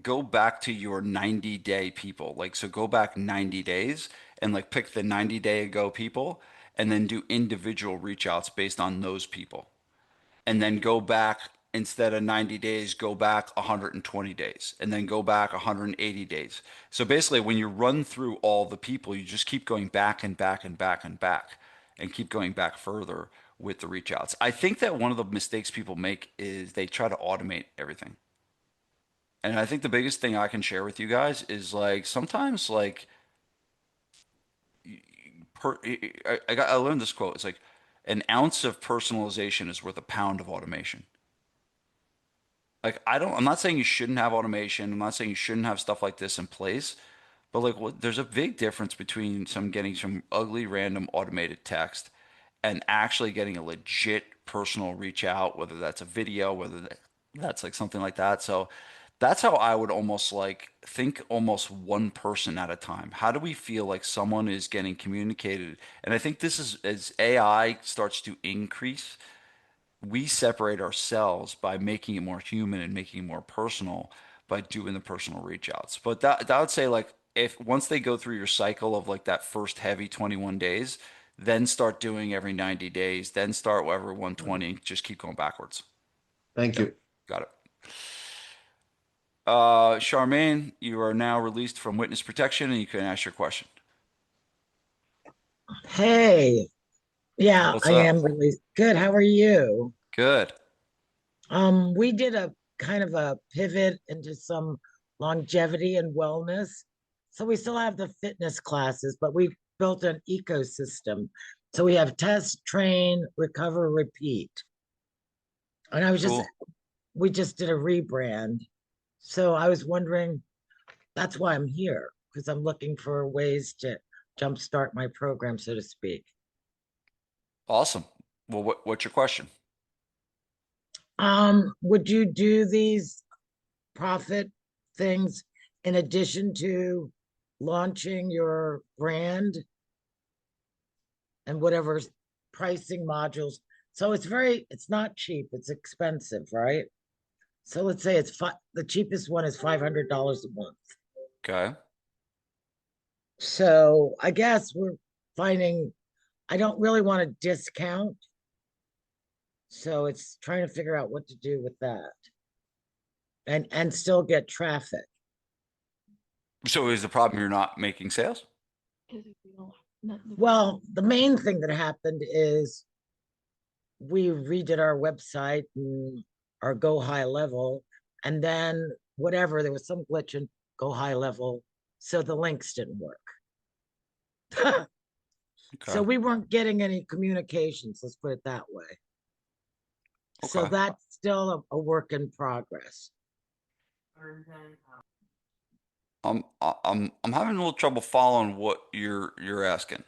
go back to your 90-day people. Like, so go back 90 days and like pick the 90-day ago people and then do individual reach outs based on those people. And then go back instead of 90 days, go back 120 days and then go back 180 days. So basically, when you run through all the people, you just keep going back and back and back and back and keep going back further with the reach outs. I think that one of the mistakes people make is they try to automate everything. And I think the biggest thing I can share with you guys is like sometimes like I learned this quote. It's like an ounce of personalization is worth a pound of automation. Like I'm not saying you shouldn't have automation. I'm not saying you shouldn't have stuff like this in place, but like there's a big difference between getting some ugly random automated text and actually getting a legit personal reach out, whether that's a video, that's like something like that. So that's how I would almost like think almost one person at a time. How do we feel like someone is getting communicated? And I think this is as AI starts to increase, we separate ourselves by making it more human and making it more personal by doing the personal reach outs. But that would say like if once they go through your cycle of like that first heavy 21 days, then start doing every 90 days, then start every 120, just keep going backwards. Thank Yep, you. got it. Charmaine, you are now released from witness protection and you can ask your question. Hey, yeah, What's I up? am really good. How are you? Good. We did a kind of a pivot into some longevity and wellness. So we still have the fitness classes, but we built an ecosystem. So we have test, train, recover, repeat. And Cool. we just did a rebrand. So I was wondering, that's why I'm here, because I'm looking for ways to jumpstart my program, so to speak. Awesome. Well, what's your question? Would you do these profit things in addition to launching your brand and whatever pricing modules? So it's not cheap, it's expensive, right? So let's say the cheapest one is $500 a month. Okay. So I guess we're finding I don't really want to discount. So it's trying to figure out what to do with that and still get traffic. So is the problem you're not making sales? Well, the main thing that happened is we redid our website and our Go High Level, and then whatever, there was some glitch in Go High Level, so the links didn't work. So Okay. we weren't getting any communications, let's put it that way. So Okay. that's still a work in progress. I'm having a little trouble following what you're asking.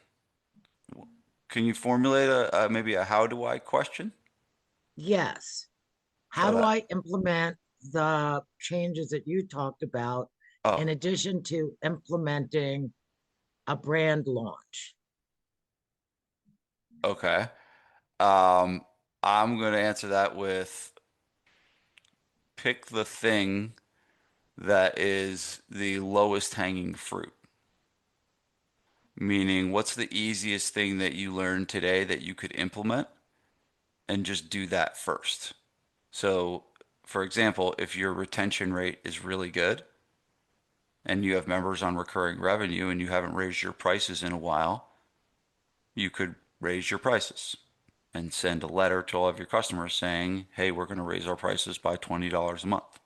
Can you formulate maybe a how do I question? Yes. How Try do that. I implement the changes that you talked about in Oh, addition to implementing a brand launch? okay. Um, I'm going to answer that with pick the thing that is the lowest hanging fruit. Meaning, what's the easiest thing that you learned today that you could implement and just do that first? So, for example, if your retention rate is really good and you have members on recurring revenue and you haven't raised your prices in a while, you could raise your prices and send a letter to all of your customers saying, hey, we're going to raise our prices by $20 a month.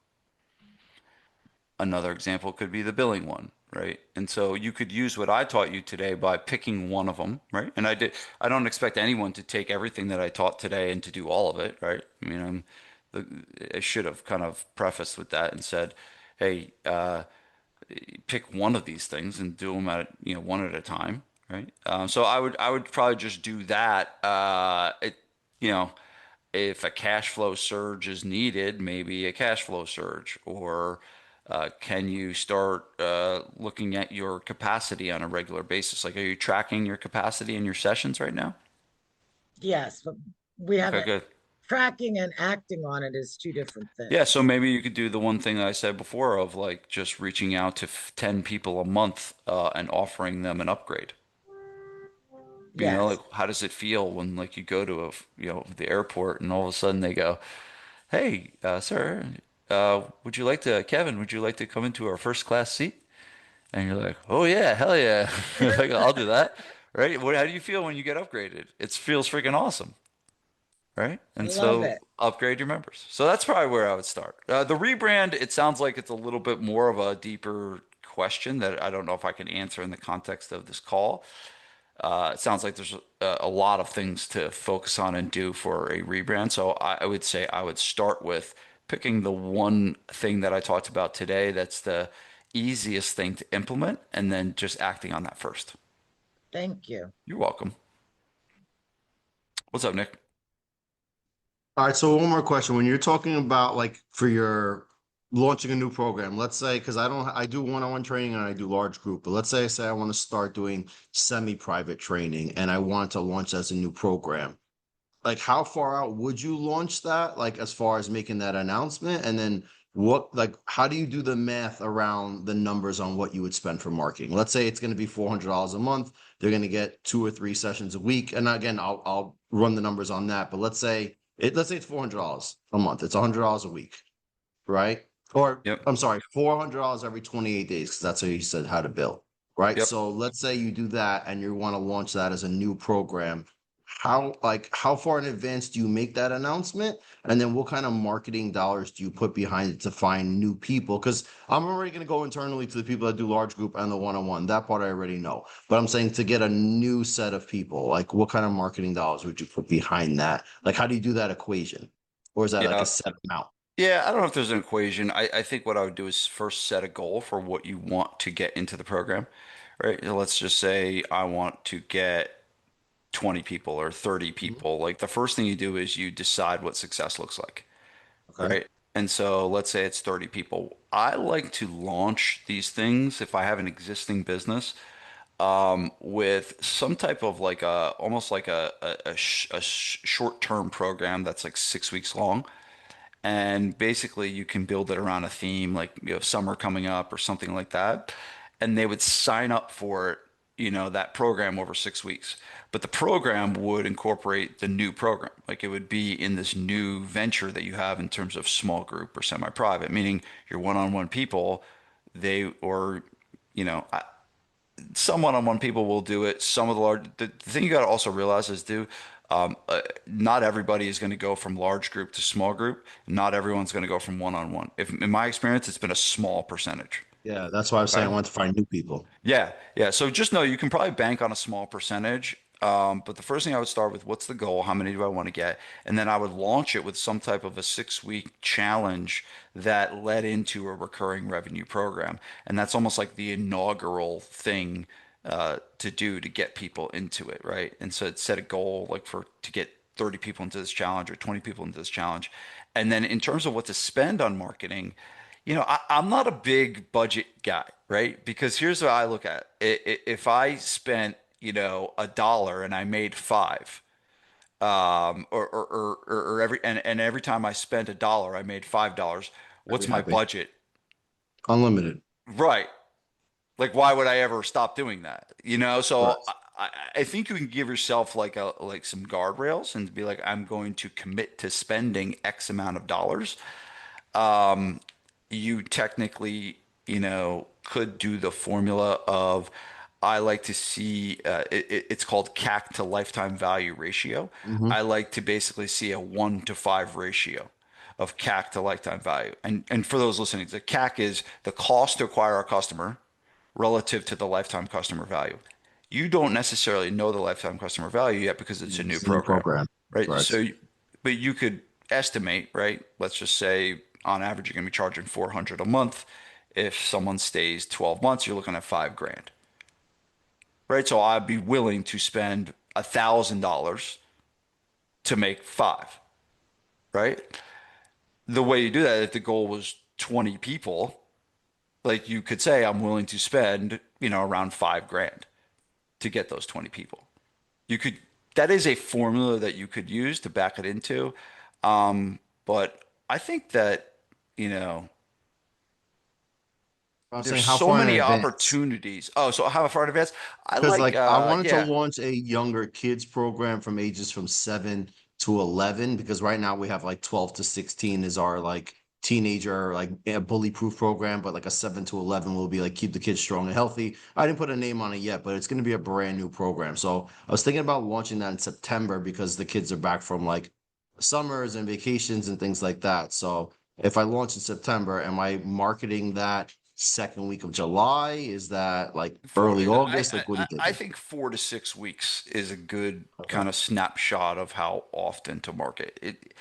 Another example could be the billing one, right? And so you could use what I taught you today by picking one of them, right? And I don't expect anyone to take everything that I taught today and to do all of it, right? I mean, I should have kind of prefaced with that and said, hey, pick one of these things and do them at, one at a time, right? So I would probably just do that. You know, if a cash flow surge is needed, maybe a cash flow surge, or can you start looking at your capacity on a regular basis? Like, are you tracking your capacity in your sessions right now? Yes, but we Okay, haven't, good. tracking and acting on it is two different Yeah, so things. maybe you could do the one thing that I said before of like just reaching out to 10 people a month and offering them an upgrade. Like Yes, how does it feel when like you go to the airport and all of a sudden they go, "Hey, sir, Kevin, would you like to come into our first class seat?" And you're like, "Oh yeah, hell yeah." Like, I'll do that. Right? How do you feel when you get upgraded? It feels freaking awesome, right? I And love so it. upgrade your members. So that's probably where I would start. The rebrand, it sounds like it's a little bit more of a deeper question that I don't know if I can answer in the context of this call. It sounds like there's a lot of things to focus on and do for a rebrand. So I would say I would start with picking the one thing that I talked about today that's the easiest thing to implement and then just acting on that first. Thank you. You're welcome. What's up, Nick? All right, so one more question. When you're talking about like for your launching a new program, let's say, because I do one-on-one training and I do large group, but let's say I want to start doing semi-private training and I want to launch as a new program. Like how far out would you launch that? Like as far as making that announcement, and then how do you do the math around the numbers on what you would spend for marketing? Let's say it's going to be $400 a month. They're going to get 2 or 3 sessions a week, and again, I'll run the numbers on that. But let's say it's $400 a month. It's $100 a week, right? Or Yep. I'm sorry, $400 every 28 days, because that's how you said how to bill, right? Yep. So let's say you do that and you want to launch that as a new program. How far in advance do you make that announcement? And then what kind of marketing dollars do you put behind it to find new people? Because I'm already going to go internally to the people that do large group and the one-on-one. That part I already know. But I'm saying to get a new set of people, like what kind of marketing dollars would you put behind that? Like how do you do that equation? Or is that like a Yeah. set amount? Yeah, I don't know if there's an equation. I think what I would do is first set a goal for what you want to get into the program, right? Let's just say I want to get 20 people or 30 Mhm. people. Like the first thing you do is you decide what success looks like, Okay. right? And so let's say it's 30 people. I like to launch these things if I have an existing business with some type of like almost like a short-term program that's like 6 weeks long. And basically you can build it around a theme like summer coming up or something like that, and they would sign up for it, that program over 6 weeks. But the program would incorporate the new program, like it would be in this new venture that you have in terms of small group or semi-private, meaning your one-on-one people, they or you know some one-on-one people will do it. Some of the thing you got to also realize is, not everybody is going to go from large group to small group. Not everyone's going to go from one-on-one. If in my experience, it's been a small percentage. Yeah, that's why I was saying I Okay. want to find new people. Yeah, yeah. So just know you can probably bank on a small percentage. But the first thing I would start with, what's the goal? How many do I want to get? And then I would launch it with some type of a 6 week challenge that led into a recurring revenue program. And that's almost like the inaugural thing to do to get people into it, right? And so it set a goal like to get 30 people into this challenge or 20 people into this challenge. And then in terms of what to spend on marketing, I'm not a big budget guy, right? Because here's what I look at. If I spent, $1 and I made five, or every time I spent $1, I made $5. I'd What's be my happy. budget? Unlimited. Right. Like, why would I ever stop doing that? So Correct. I think you can give yourself like some guardrails and be like, I'm going to commit to spending X amount of dollars. You technically, could do the formula of I like to see it's called CAC to lifetime value ratio. Hmm. I like to basically see a 1 to 5 ratio. of CAC to lifetime value. And for those listening, the CAC is the cost to acquire a customer relative to the lifetime customer value. You don't necessarily know the lifetime customer value yet because it's a new It's a new program, program. right? Correct. So, but you could estimate, right? Let's just say on average you're going to be charging 400 a month. If someone stays 12 months, you're looking at 5 grand, right? So I'd be willing to spend $1,000 to make five, right? The way you do that, if the goal was 20 people, like you could say, I'm willing to spend, around 5 grand to get those 20 people. You could, that is a formula that you could use to back it into. But I think that, you know, I'm there's saying how so far in many advance? opportunities. Oh, so how far in advance? I Because like, like I wanted to yeah, launch a younger kids program from ages from 7 to 11 because right now we have like 12 to 16 is our like teenager like a bully proof program, but like a 7 to 11 will be like keep the kids strong and healthy. I didn't put a name on it yet, but it's going to be a brand new program. So I was thinking about launching that in September because the kids are back from like summers and vacations and things like that. So if I launch in September, am I marketing that second week of July? Is that like for early I, August? Like, what are I you I thinking? think 4 to 6 weeks is a good Okay. kind of snapshot of how often to market it.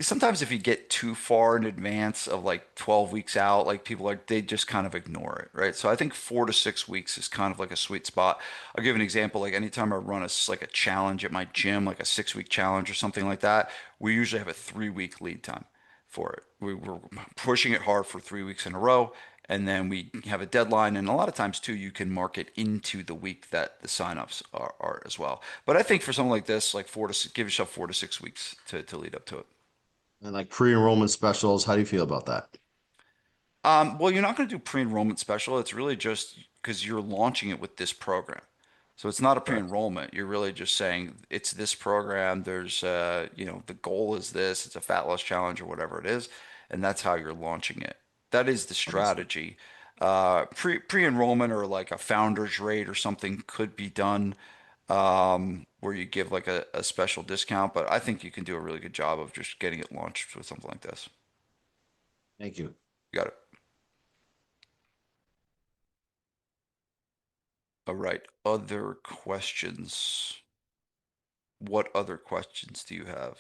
Sometimes if you get too far in advance of like 12 weeks out, like people like they just kind of ignore it, right? So I think 4 to 6 weeks is kind of like a sweet spot. I'll give an example. Like anytime I run like a challenge at my gym, like a 6 week challenge or something like that, we usually have a 3 week lead time for it. We're pushing it hard for 3 weeks in a row, and then we have a deadline. And a lot of times too, you can market into the week that the signups are as well. But I think for something like this, like give yourself 4 to 6 weeks to lead up to it. And like pre-enrollment specials, how do you feel about that? Well, you're not going to do pre-enrollment special. It's really just because you're launching it with this program. So it's not a Correct. pre-enrollment. You're really just saying it's this program. There's, the goal is this. It's a fat loss challenge or whatever it is, and that's how you're launching it. That is the Understood. strategy. Pre-enrollment or like a founder's rate or something could be done where you give like a special discount, but I think you can do a really good job of just getting it launched with something like this. Thank you. You got it. All right. Other questions? What other questions do you have?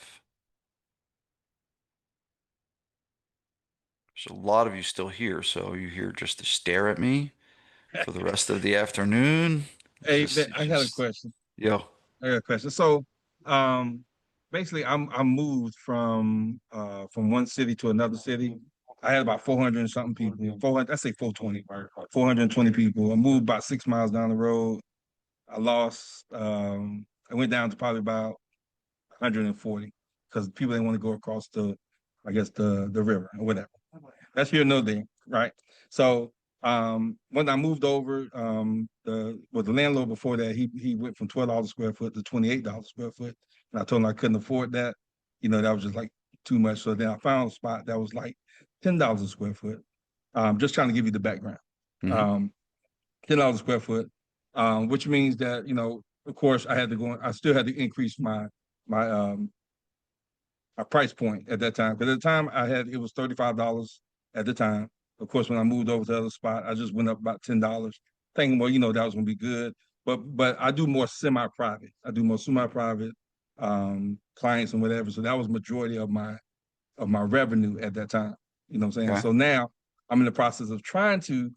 There's a lot of you still here, so you here just to stare at me for the rest of the afternoon? Hey, It's I got a just, question. yo. I got a question. So, um, basically, I moved from one city to another city. I had about 400 and something people. 400, I say 420, 420 people. I moved about 6 miles down the road. I lost. I went down to probably about 140 because people didn't want to go across I guess the river or whatever. That's here no there, right? So when I moved over, the landlord before that, he went from $12 a square foot to $28 a square foot. And I told him I couldn't afford that. That was just like too much. So then I found a spot that was like $10 a square foot. Just trying to give you the background. Hmm. Um, $10 a square foot, which means that, of course I still had to increase my my price point at that time. Because at the time it was $35 at the time. Of course, when I moved over to the other spot, I just went up about $10, thinking, well, that was gonna be good. But I do more semi-private. I do more semi-private clients and whatever. So that was majority of my revenue at that time. You know what I'm saying? Okay. So now I'm in the process of trying to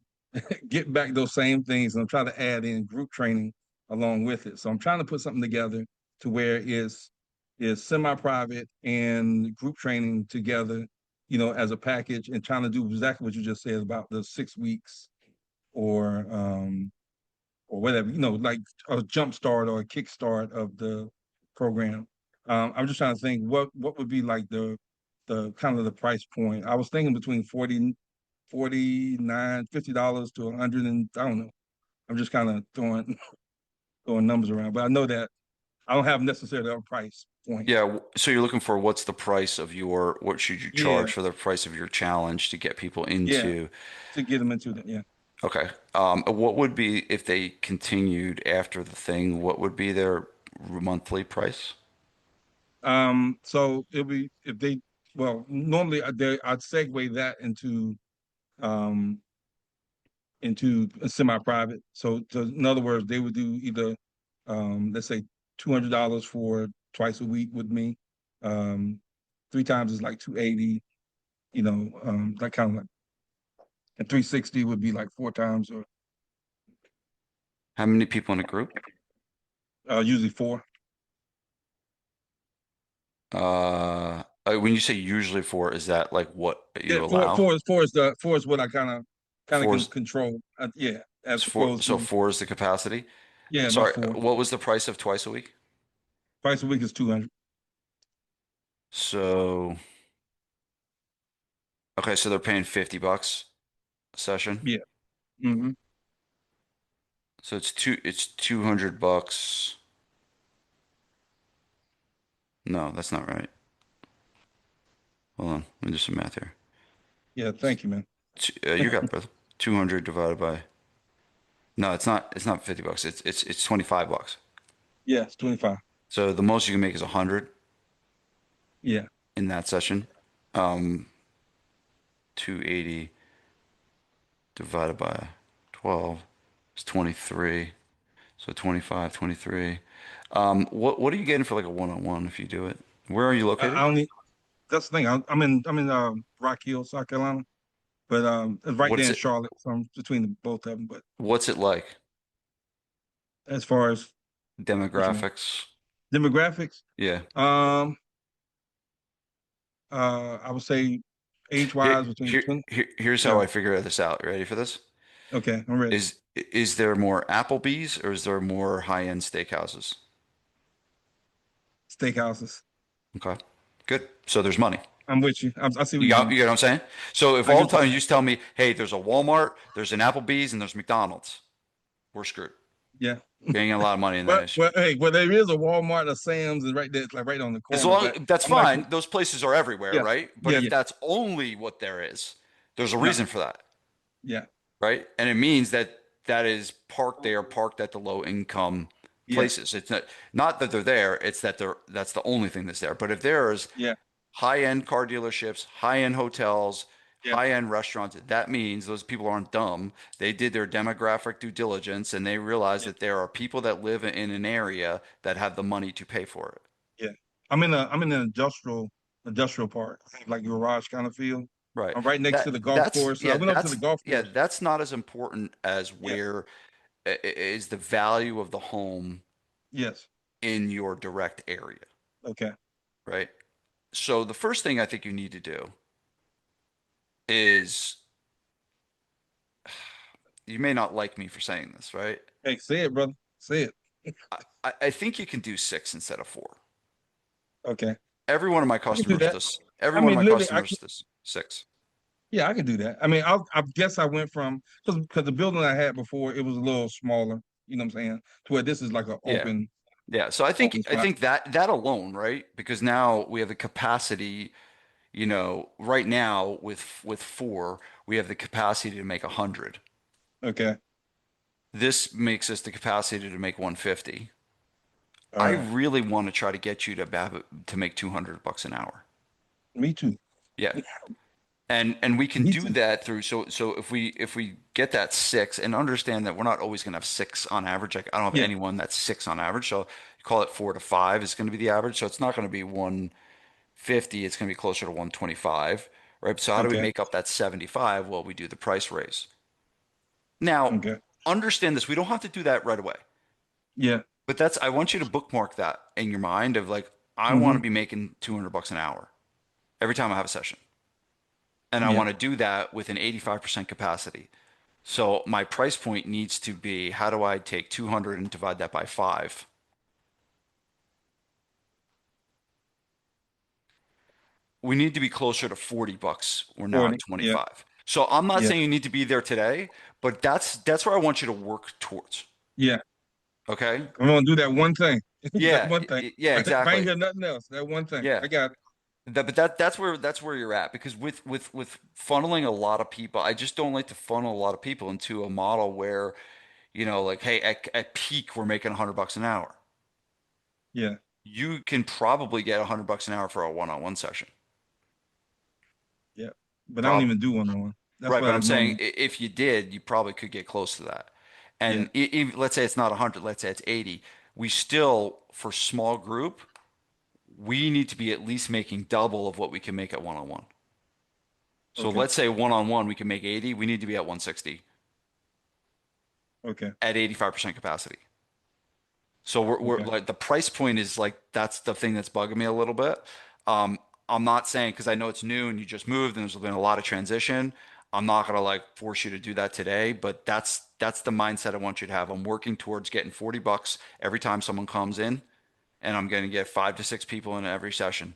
get back those same things, and I'm trying to add in group training along with it. So I'm trying to put something together to where is semi-private and group training together, as a package, and trying to do exactly what you just said about the 6 weeks or whatever, like a jump start or a kick start of the program. I'm just trying to think what would be like the kind of the price point. I was thinking between 49 $50 to 100, and I don't know. I'm just kind of throwing numbers around, but I know that I don't have necessarily a price point. Yeah. So you're looking for what's the price of what should you Yeah, charge for the price of your challenge to get people yeah, into? to get them into that. Yeah. Okay. What would be if they continued after the thing? What would be their monthly price? So it'll be if they well, normally I'd segue that um into a semi-private. So in other words, they would do either let's say $200 for twice a week with me. Um, 3 times is like 280, that kind of like, and 360 would be like 4 times or How many people in a group? usually 4. When you say usually four, is that like what Yeah, you four, allow? four is what I kind of Four can is control. Yeah, as four, opposed so to four is the capacity. yeah, about Sorry, 4. what was the price of twice a week? Twice a week is 200. So, okay, so they're paying $50 a session. Yeah. Mm-hmm. So it's $200. No, that's not right. Hold on, let me do some math here. Yeah. Thank you, man. You got it, brother. 200 divided by. No, it's not. It's not $50. It's $25. Yeah, it's 25. So the most you can make is 100 Yeah. in that session. 280 divided by 12 is 23. So 25, 23. What are you getting for like a one-on-one if you do it? Where are you located? I only that's the thing. I'm in Rock Hill, South Carolina, but it's right there What's in it Charlotte. So I'm between the both of them. But what's it like? as far as what you mean, Demographics? demographics, Yeah. um, I would say age Here, wise between 20. here's how Yeah. I figure this out. Ready for this? Okay, I'm ready. Is there more Applebee's or is there more high-end steakhouses? Steakhouses. Okay. Good. So there's money. I'm with you. I see what you're You doing. get what I'm saying? So if I all get the time that. you just tell me, hey, there's a Walmart, there's an Applebee's, and there's McDonald's, we're screwed. Yeah. We ain't getting a lot of money in that But issue. well, hey, well, there is a Walmart, a Sam's, is right there, it's like right on the As corner. long But that's I'm like, fine. Those places are everywhere, yeah, right? But yeah, if yeah, that's only what there is, there's a no, reason for that, yeah, right? And it means that that is parked there, parked at the low income yeah, places. It's not that they're there, it's that that's the only thing that's there. But if there's yeah, high-end car dealerships, high-end hotels, yeah, high-end restaurants, that means those people aren't dumb. They did their demographic due diligence and they realize yeah, that there are people that live in an area that have the money to pay for it. yeah. I'm in an industrial park, like garage kind of feel. Right. I'm right next to the golf That's course. So I went up to the golf yeah, course. that's not as important as Yeah. where is the value of the home Yes. in your direct area, Okay. right? So the first thing I think you need to do is you may not like me for saying this, right? Hey, say it, brother. Say it. I think you can do six instead of four. Okay. Every one of my I can do customers that. does. Every I one of mean, my literally, customers does six. yeah, I can do that. I mean, I guess I went from because the building I had before it was a little smaller. You know what I'm saying? To where this is like an Yeah. open Yeah. So I open think spot. that alone, right? Because now we have the capacity, right now with four, we have the capacity to make 100. Okay. This makes us the capacity to make 150. All I right. really want to try to get you to make $200 an hour. Me too. Yeah. And we can Me do too. that through so if we get that six and understand that we're not always going to have six on average. Like I don't have Yeah. anyone that's six on average. So you call it 4 to 5 is going to be the average. So it's not going to be 150. It's going to be closer to 125, right? So how do we Okay. make up that 75? Well, we do the price raise. Now, Okay. understand this. We don't have to do that right away. Yeah. But I want you to bookmark that in your mind of like, I want to Mm-hmm. be making $200 an hour every time I have a session. And I Yeah. want to do that with an 85% capacity. So my price point needs to be, how do I take 200 and divide that by 5? We need to be closer to $40. We're now at 40. Yeah. 25. So I'm not Yeah. saying you need to be there today, but that's where I want you to work towards. Yeah. Okay? I'm gonna do that one thing. That Yeah, one thing. yeah, If I ain't exactly. got nothing else, that one thing. Yeah. I got it. That's where you're at because with funneling a lot of people, I just don't like to funnel a lot of people into a model where, like, hey, at peak we're making $100 an hour. Yeah. You can probably get $100 an hour for a one-on-one session. but I don't Probably. even do one-on-one. That's Right, what but I I'm saying normally. if you did, you probably could get close to that. Yeah. And let's say it's not 100, let's say it's 80. We still, for small group, we need to be at least making double of what we can make at one-on-one. So Okay. let's say one-on-one we can make 80, we need to be at 160 Okay. at 85% capacity. So we're Okay. like the price point is like that's the thing that's bugging me a little bit. Um, I'm not saying because I know it's new and you just moved and there's been a lot of transition. I'm not gonna like force you to do that today, but that's the mindset I want you to have. I'm working towards getting $40 every time someone comes in, and I'm gonna get 5 to 6 people in every session.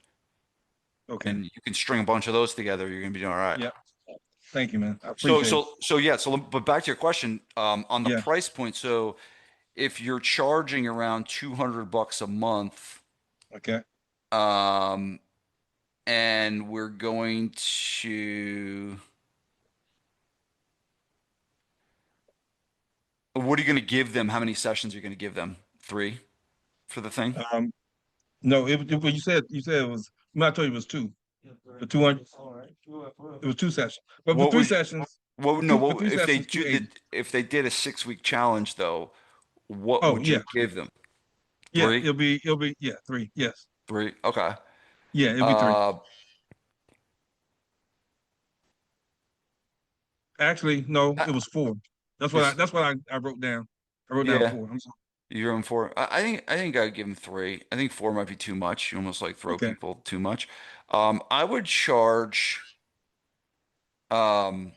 Okay. And you can string a bunch of those together, you're gonna be doing all right. Yeah. Thank you, man. I So appreciate it. so yeah, but back to your question, on the Yeah. price point. So if you're charging around $200 a month, Okay. um, and we're going to, what are you going to give them? How many sessions are you going to give them? 3 for the thing? No, you said it was. I told you it was two. For 200, it was 2 sessions. But for What three would, sessions, what, no, for three if they sessions, did, 280. if they did a 6 week challenge though, what Oh would you yeah, give them? yeah. 3? It'll be yeah, three. Yes. 3? Okay. Yeah, it'll be three. Uh, Actually, no, it I- was four. it's, That's what I wrote down. I wrote down yeah. four. I'm sorry. You're in 4. I think I'd give them 3. I think 4 might be too much. You almost like throw Okay. people too much. I would charge um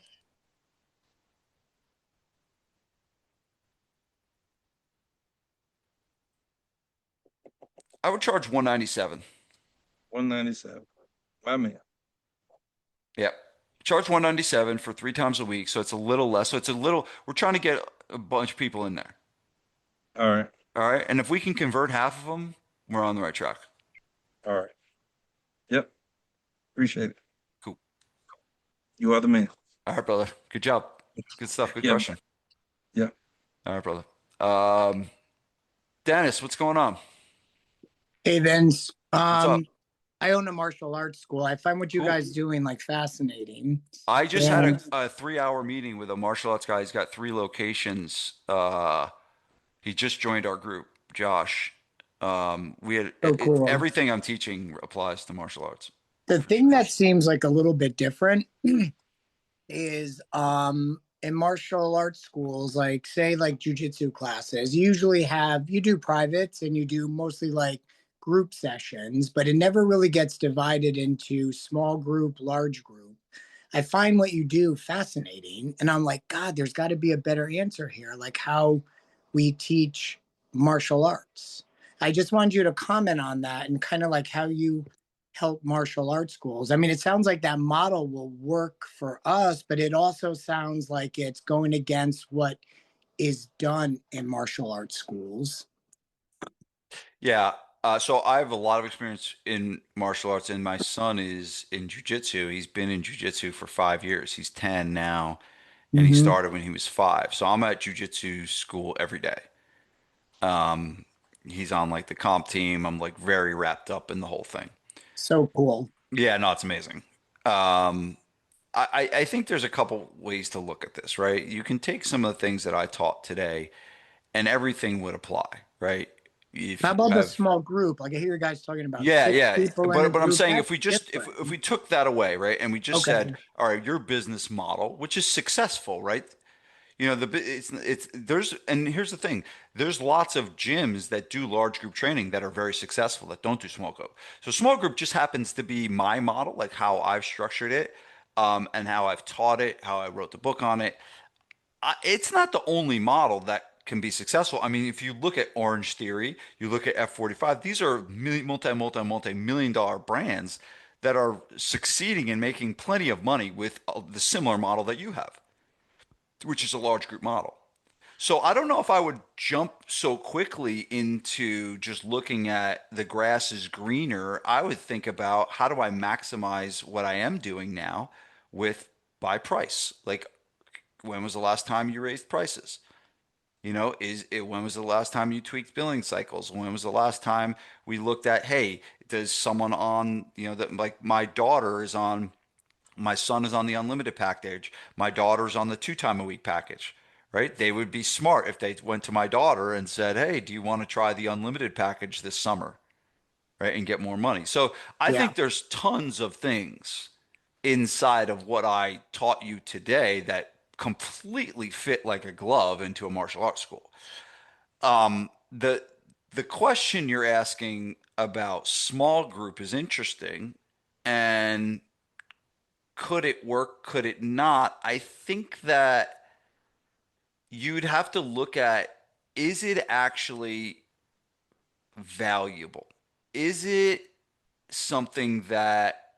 I would charge 197. 197. My man. Yep. Charge 197 for 3 times a week, so it's a little less. So it's a little, we're trying to get a bunch of people in there. All right. All right. And if we can convert half of them, we're on the right track. All right. Yep. Appreciate it. Cool. You are the man. All right, brother. Good job. Good stuff. Good Yeah. question. Yeah. All right, brother. Um, Dennis, what's going on? Hey Vince, What's up? I own a martial arts school. I find what you Cool. guys doing like fascinating. I just had And a 3 hour meeting with a martial arts guy. He's got 3 locations. He just joined our group, Josh. We had so cool. everything I'm teaching applies to martial arts. The thing that seems like a little bit different is in martial arts schools, like say like jujitsu classes, you do privates and you do mostly like group sessions, but it never really gets divided into small group, large group. I find what you do fascinating. And I'm like, God, there's got to be a better answer here, like how we teach martial arts. I just wanted you to comment on that and kind of like how you help martial arts schools. I mean, it sounds like that model will work for us, but it also sounds like it's going against what is done in martial arts schools. Yeah. So I have a lot of experience in martial arts, and my son is in jujitsu. He's been in jujitsu for 5 years. He's 10 now, and he Mm-hmm. started when he was 5. So I'm at jujitsu school every day. Um, he's on like the comp team. I'm like very wrapped up in the whole thing. So cool. Yeah, no, it's amazing. Um, I think there's a couple ways to look at this, right? You can take some of the things that I taught today, and everything would apply, right? If How you about the have small group? Like I hear you guys talking about Yeah, six yeah. people in a But I'm group. saying That's if we just different. if we took that away, right, and we just Okay. said, all right, your business model, which is successful, right? You know, it's there's and here's the thing. There's lots of gyms that do large group training that are very successful that don't do small group. So small group just happens to be my model, like how I've structured it, and how I've taught it, how I wrote the book on it. It's not the only model that can be successful. I mean, if you look at Orange Theory, you look at F45, these are multi-million dollar brands that are succeeding and making plenty of money with the similar model that you have, which is a large group model. So I don't know if I would jump so quickly into just looking at the grass is greener. I would think about how do I maximize what I am doing now with by price? Like, when was the last time you raised prices? You know, when was the last time you tweaked billing cycles? When was the last time we looked at, hey, does someone on, that like my daughter is on My son is on the unlimited package. My daughter's on the 2 time a week package, right? They would be smart if they went to my daughter and said, "Hey, do you want to try the unlimited package this summer?" Right? And get more money. So I Yeah. think there's tons of things inside of what I taught you today that completely fit like a glove into a martial arts school. The question you're asking about small group is interesting, and could it work? Could it not? I think that you'd have to look at, is it actually valuable? Is it something that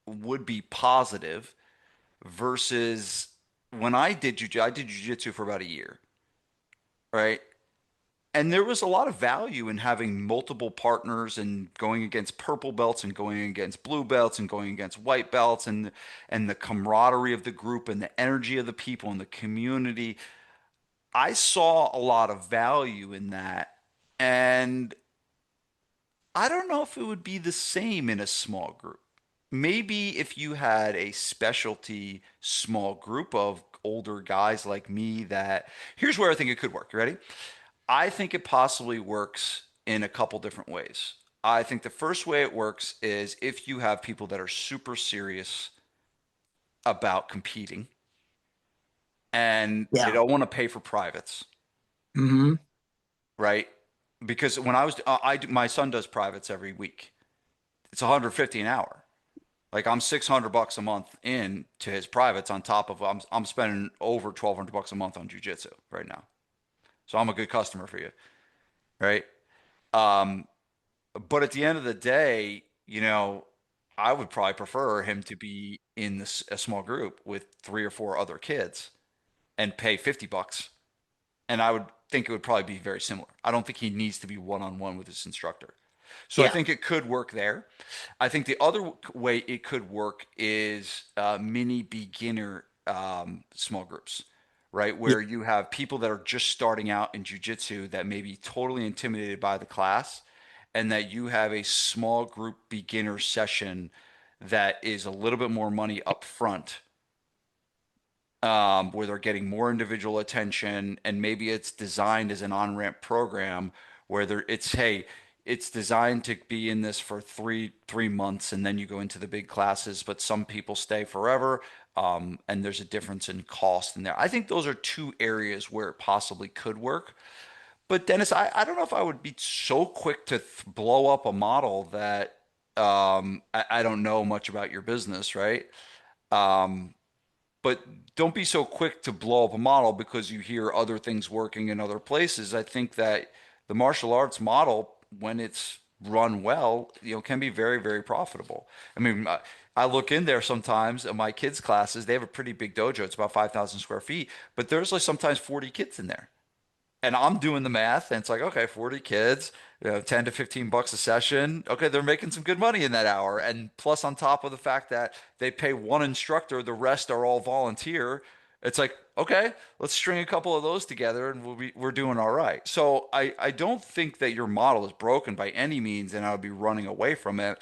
would be positive versus when I did jujitsu for about a year, right? And there was a lot of value in having multiple partners and going against purple belts and going against blue belts and going against white belts and the camaraderie of the group and the energy of the people and the community. I saw a lot of value in that. And I don't know if it would be the same in a small group. Maybe if you had a specialty small group of older guys like me that here's where I think it could work. You ready? I think it possibly works in a couple different ways. I think the first way it works is if you have people that are super serious about competing and they Yeah. don't want to pay for privates, Mm-hmm. right? Because when I was, my son does privates every week. It's 150 an hour. Like I'm $600 a month in to his privates on top of I'm spending over $1,200 a month on jujitsu right now. So I'm a good customer for you, right? Um, but at the end of the day, I would probably prefer him to be in a small group with 3 or 4 other kids and pay $50. And I would think it would probably be very similar. I don't think he needs to be one-on-one with his instructor. So I Yeah. think it could work there. I think the other way it could work is mini beginner small groups, right? Yeah. Where you have people that are just starting out in jujitsu that may be totally intimidated by the class, and that you have a small group beginner session that is a little bit more money up front, where they're getting more individual attention, and maybe it's designed as an on-ramp program where it's designed to be in this for three months, and then you go into the big classes, but some people stay forever, and there's a difference in cost in there. I think those are two areas where it possibly could work. But Dennis, I don't know if I would be so quick to blow up a model that I don't know much about your business, right? Um, but don't be so quick to blow up a model because you hear other things working in other places. I think that the martial arts model, when it's run well, can be very, very profitable. I mean, I look in there sometimes at my kids' classes. They have a pretty big dojo. It's about 5,000 square feet, but there's like sometimes 40 kids in there. And I'm doing the math, and it's like, okay, 40 kids, 10 to $15 a session. Okay, they're making some good money in that hour. And plus, on top of the fact that they pay one instructor, the rest are all volunteer. It's like, okay, let's string a couple of those together, and we're doing all right. So I don't think that your model is broken by any means, and I would be running away from it.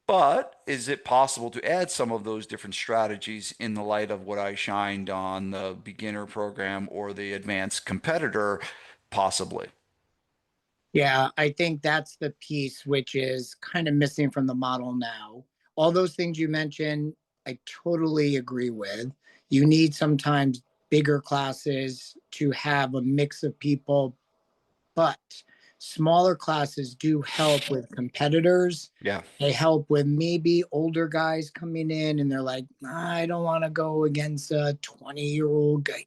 But is it possible to add some of those different strategies in the light of what I shined on the beginner program or the advanced competitor? Possibly. Yeah, I think that's the piece which is kind of missing from the model now. All those things you mentioned, I totally agree with. You need sometimes bigger classes to have a mix of people, but smaller classes do help with competitors. Yeah. They help with maybe older guys coming in and they're like, I don't want to go against a 20-year-old guy,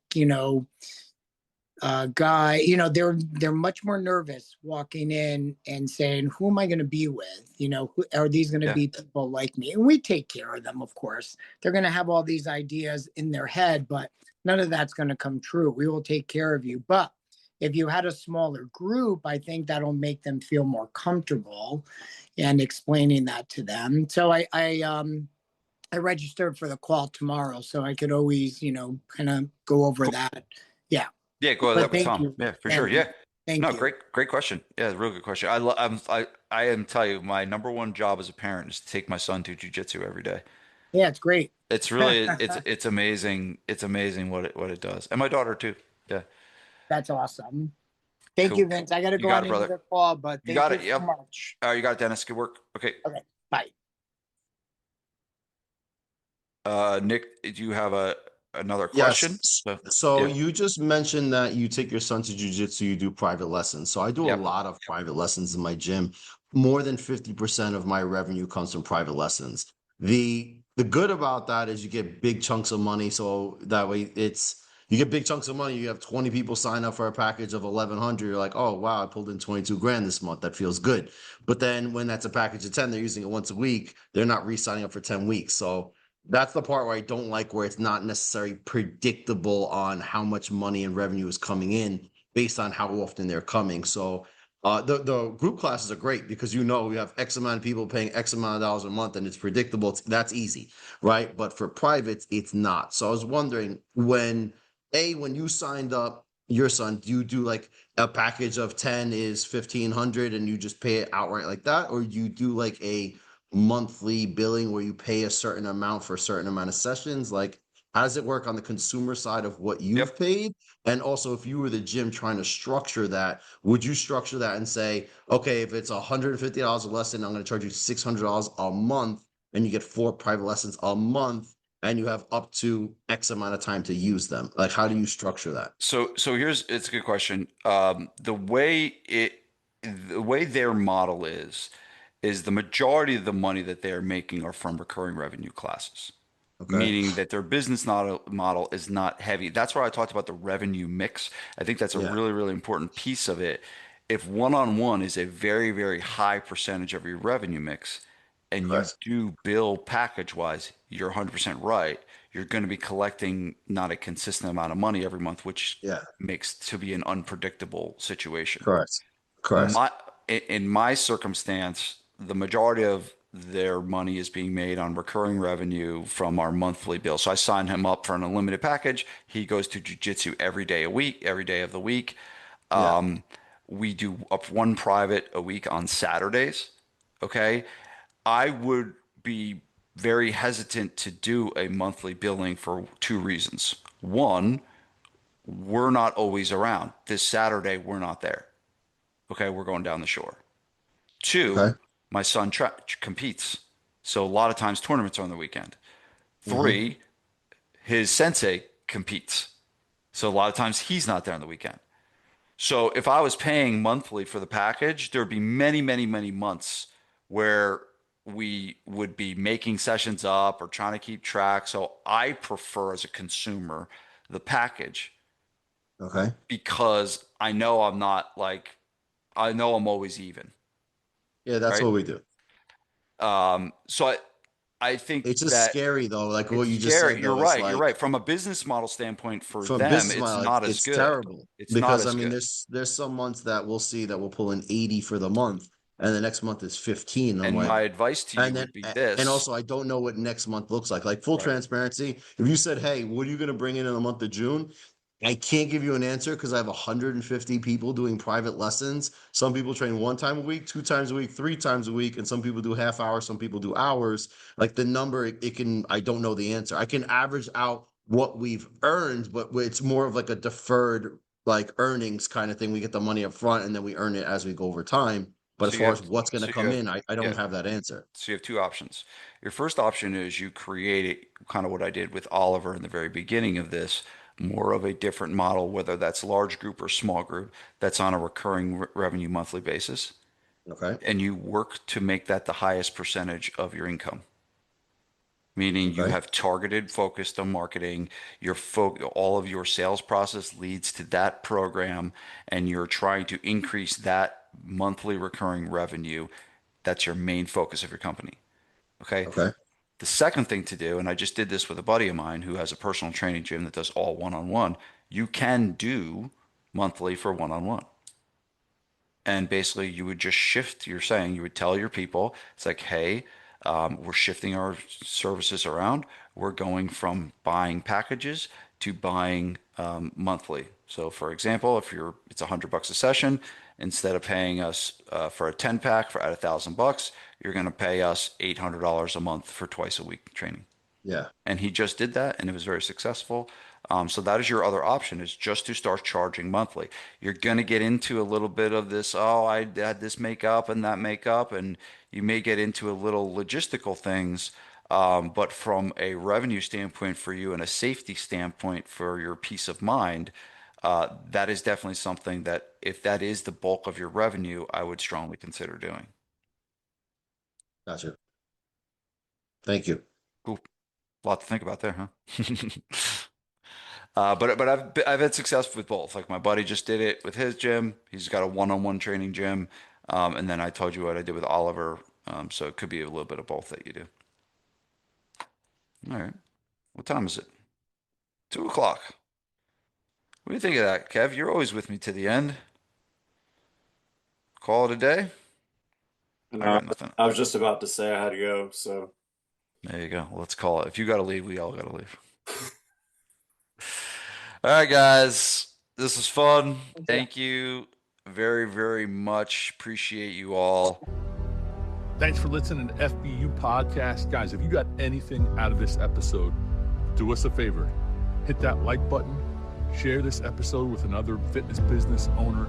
guy. They're much more nervous walking in and saying, who am I going to be with? Who are these going to Yeah. be people like me? And we take care of them, of course. They're going to have all these ideas in their head, but none of that's going to come true. We will take care of you. But if you had a smaller group, I think that'll make them feel more comfortable and explaining that to them. So I registered for the call tomorrow, so I could always, kind of go over Cool. that. Yeah. Yeah, go over But that with thank Tom. you. Yeah, for sure. And Yeah. thank No, you. great question. Yeah, real good question. I am tell you, my number one job as a parent is to take my son to jujitsu every day. Yeah, it's great. It's really it's amazing. It's amazing what it does. And my daughter too. Yeah. That's awesome. Thank you, Cool. Vince. I got to You go got on it, brother. another call, but You thank got you it. so Yep. much. You got it, Dennis. Good work. Okay. Okay, bye. Nick, do you have another question? Yes. So, So yeah. you just mentioned that you take your son to jujitsu, you do private lessons. So I do a Yep. lot of private lessons in my gym. More than 50% of my revenue comes from private lessons. The good about that is you get big chunks of money. So that way you get big chunks of money. You have 20 people sign up for a package of 1,100. You're like, oh wow, I pulled in 22 grand this month. That feels good. But then when that's a package of 10, they're using it once a week. They're not re-signing up for 10 weeks. So that's the part where I don't like, where it's not necessarily predictable on how much money and revenue is coming in based on how often they're coming. So the group classes are great because we have X amount of people paying X amount of dollars a month and it's predictable. That's easy, right? But for privates, it's not. So I was wondering, when you signed up your son, do you do like a package of 10 is 1,500 and you just pay it outright like that? Or do you do like a monthly billing where you pay a certain amount for a certain amount of sessions? Like, how does it work on the consumer side of what you've Yep. paid? And also, if you were the gym trying to structure that, would you structure that and say, okay, if it's $150 a lesson, I'm going to charge you $600 a month, and you get 4 private lessons a month, and you have up to X amount of time to use them? Like, how do you structure that? So it's a good question. The way their model is the majority of the money that they are making are from recurring revenue classes, Okay. meaning that their business model is not heavy. That's why I talked about the revenue mix. I think that's a Yeah. really, really important piece of it. If one-on-one is a very, very high percentage of your revenue mix, and you Correct. do bill package wise, you're 100% right. You're going to be collecting not a consistent amount of money every month, which Yeah. makes to be an unpredictable situation. Correct. Correct. My in my circumstance, the majority of their money is being made on recurring revenue from our monthly bill. So I sign him up for an unlimited package. He goes to jujitsu every day a week, every day of the week. Yeah. We do up one private a week on Saturdays. Okay. I would be very hesitant to do a monthly billing for two reasons. One, we're not always around. This Saturday, we're not there. Okay, we're going down the shore. Two, Okay. my son competes. So a lot of times tournaments are on the weekend. Hmm. Three, his sensei competes. So a lot of times he's not there on the weekend. So if I was paying monthly for the package, there would be many, many, many months where we would be making sessions up or trying to keep track. So I prefer as a consumer the package Okay. because I know I'm not like, I know I'm always even, Yeah, that's right? what we do. I think It's just that scary though, like what it's you just scary. said You're though. It's right. You're like, right. From a business model standpoint for from a them, business it's model, not as it's good. terrible It's not because I as mean, good. there's some months that we'll see that we'll pull in 80 for the month, and the next month is 15. I'm And like, my advice to you and then would be and this. also I don't know what next month looks like. Like full Right. transparency, if you said, "Hey, what are you going to bring in the month of June?" I can't give you an answer because I have 150 people doing private lessons. Some people train 1 time a week, 2 times a week, 3 times a week, and some people do half hours, some people do hours. Like the number, it can, I don't know the answer. I can average out what we've earned, but it's more of like a deferred like earnings kind of thing. We get the money up front and then we earn it as we go over time. But as So you far have as what's going to so you come have in, I yeah. don't have that answer. So you have two options. Your first option is you create it, kind of what I did with Oliver in the very beginning of this, more of a different model, whether that's large group or small group, that's on a recurring revenue monthly basis, Okay. and you work to make that the highest percentage of your income. Meaning you Okay. have targeted, focused on marketing. All of your sales process leads to that program, and you're trying to increase that monthly recurring revenue. That's your main focus of your company. Okay. Okay. The second thing to do, and I just did this with a buddy of mine who has a personal training gym that does all one-on-one, you can do monthly for one-on-one. And basically, you would just shift, you're saying, you would tell your people, it's like, hey, we're shifting our services around. We're going from buying packages to buying monthly. So, for example, if it's $100 a session, instead of paying us for a 10 pack for at $1,000, you're going to pay us $800 a month for twice a week training. Yeah. And he just did that, and it was very successful. So that is your other option, is just to start charging monthly. You're going to get into a little bit of this, oh, I had this makeup and that makeup, and you may get into a little logistical things. But from a revenue standpoint for you and a safety standpoint for your peace of mind, that is definitely something that if that is the bulk of your revenue, I would strongly consider doing. Gotcha. Thank you. Cool. A lot to think about there, huh? But I've had success with both. Like my buddy just did it with his gym. He's got a one-on-one training gym. And then I told you what I did with Oliver. So it could be a little bit of both that you do. All right. What time is it? 2 o'clock. What do you think of that, Kev? You're always with me to the end. Call it a day? I And got nothing. I was just about to say I had to go, so There you go. Let's call it. If you got to leave, we all got to leave. All right, guys. This was fun. Thank you very, very much. Appreciate you all. Thanks for listening to FBU Podcast. Guys, if you got anything out of this episode, do us a favor. Hit that like button, share this episode with another fitness business owner,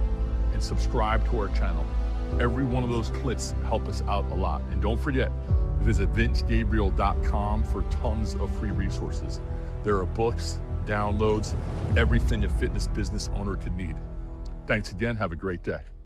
and subscribe to our channel. Every one of those clicks help us out a lot. And don't forget, visit vincegabriel.com for tons of free resources. There are books, downloads, everything a fitness business owner could need. Thanks again. Have a great day.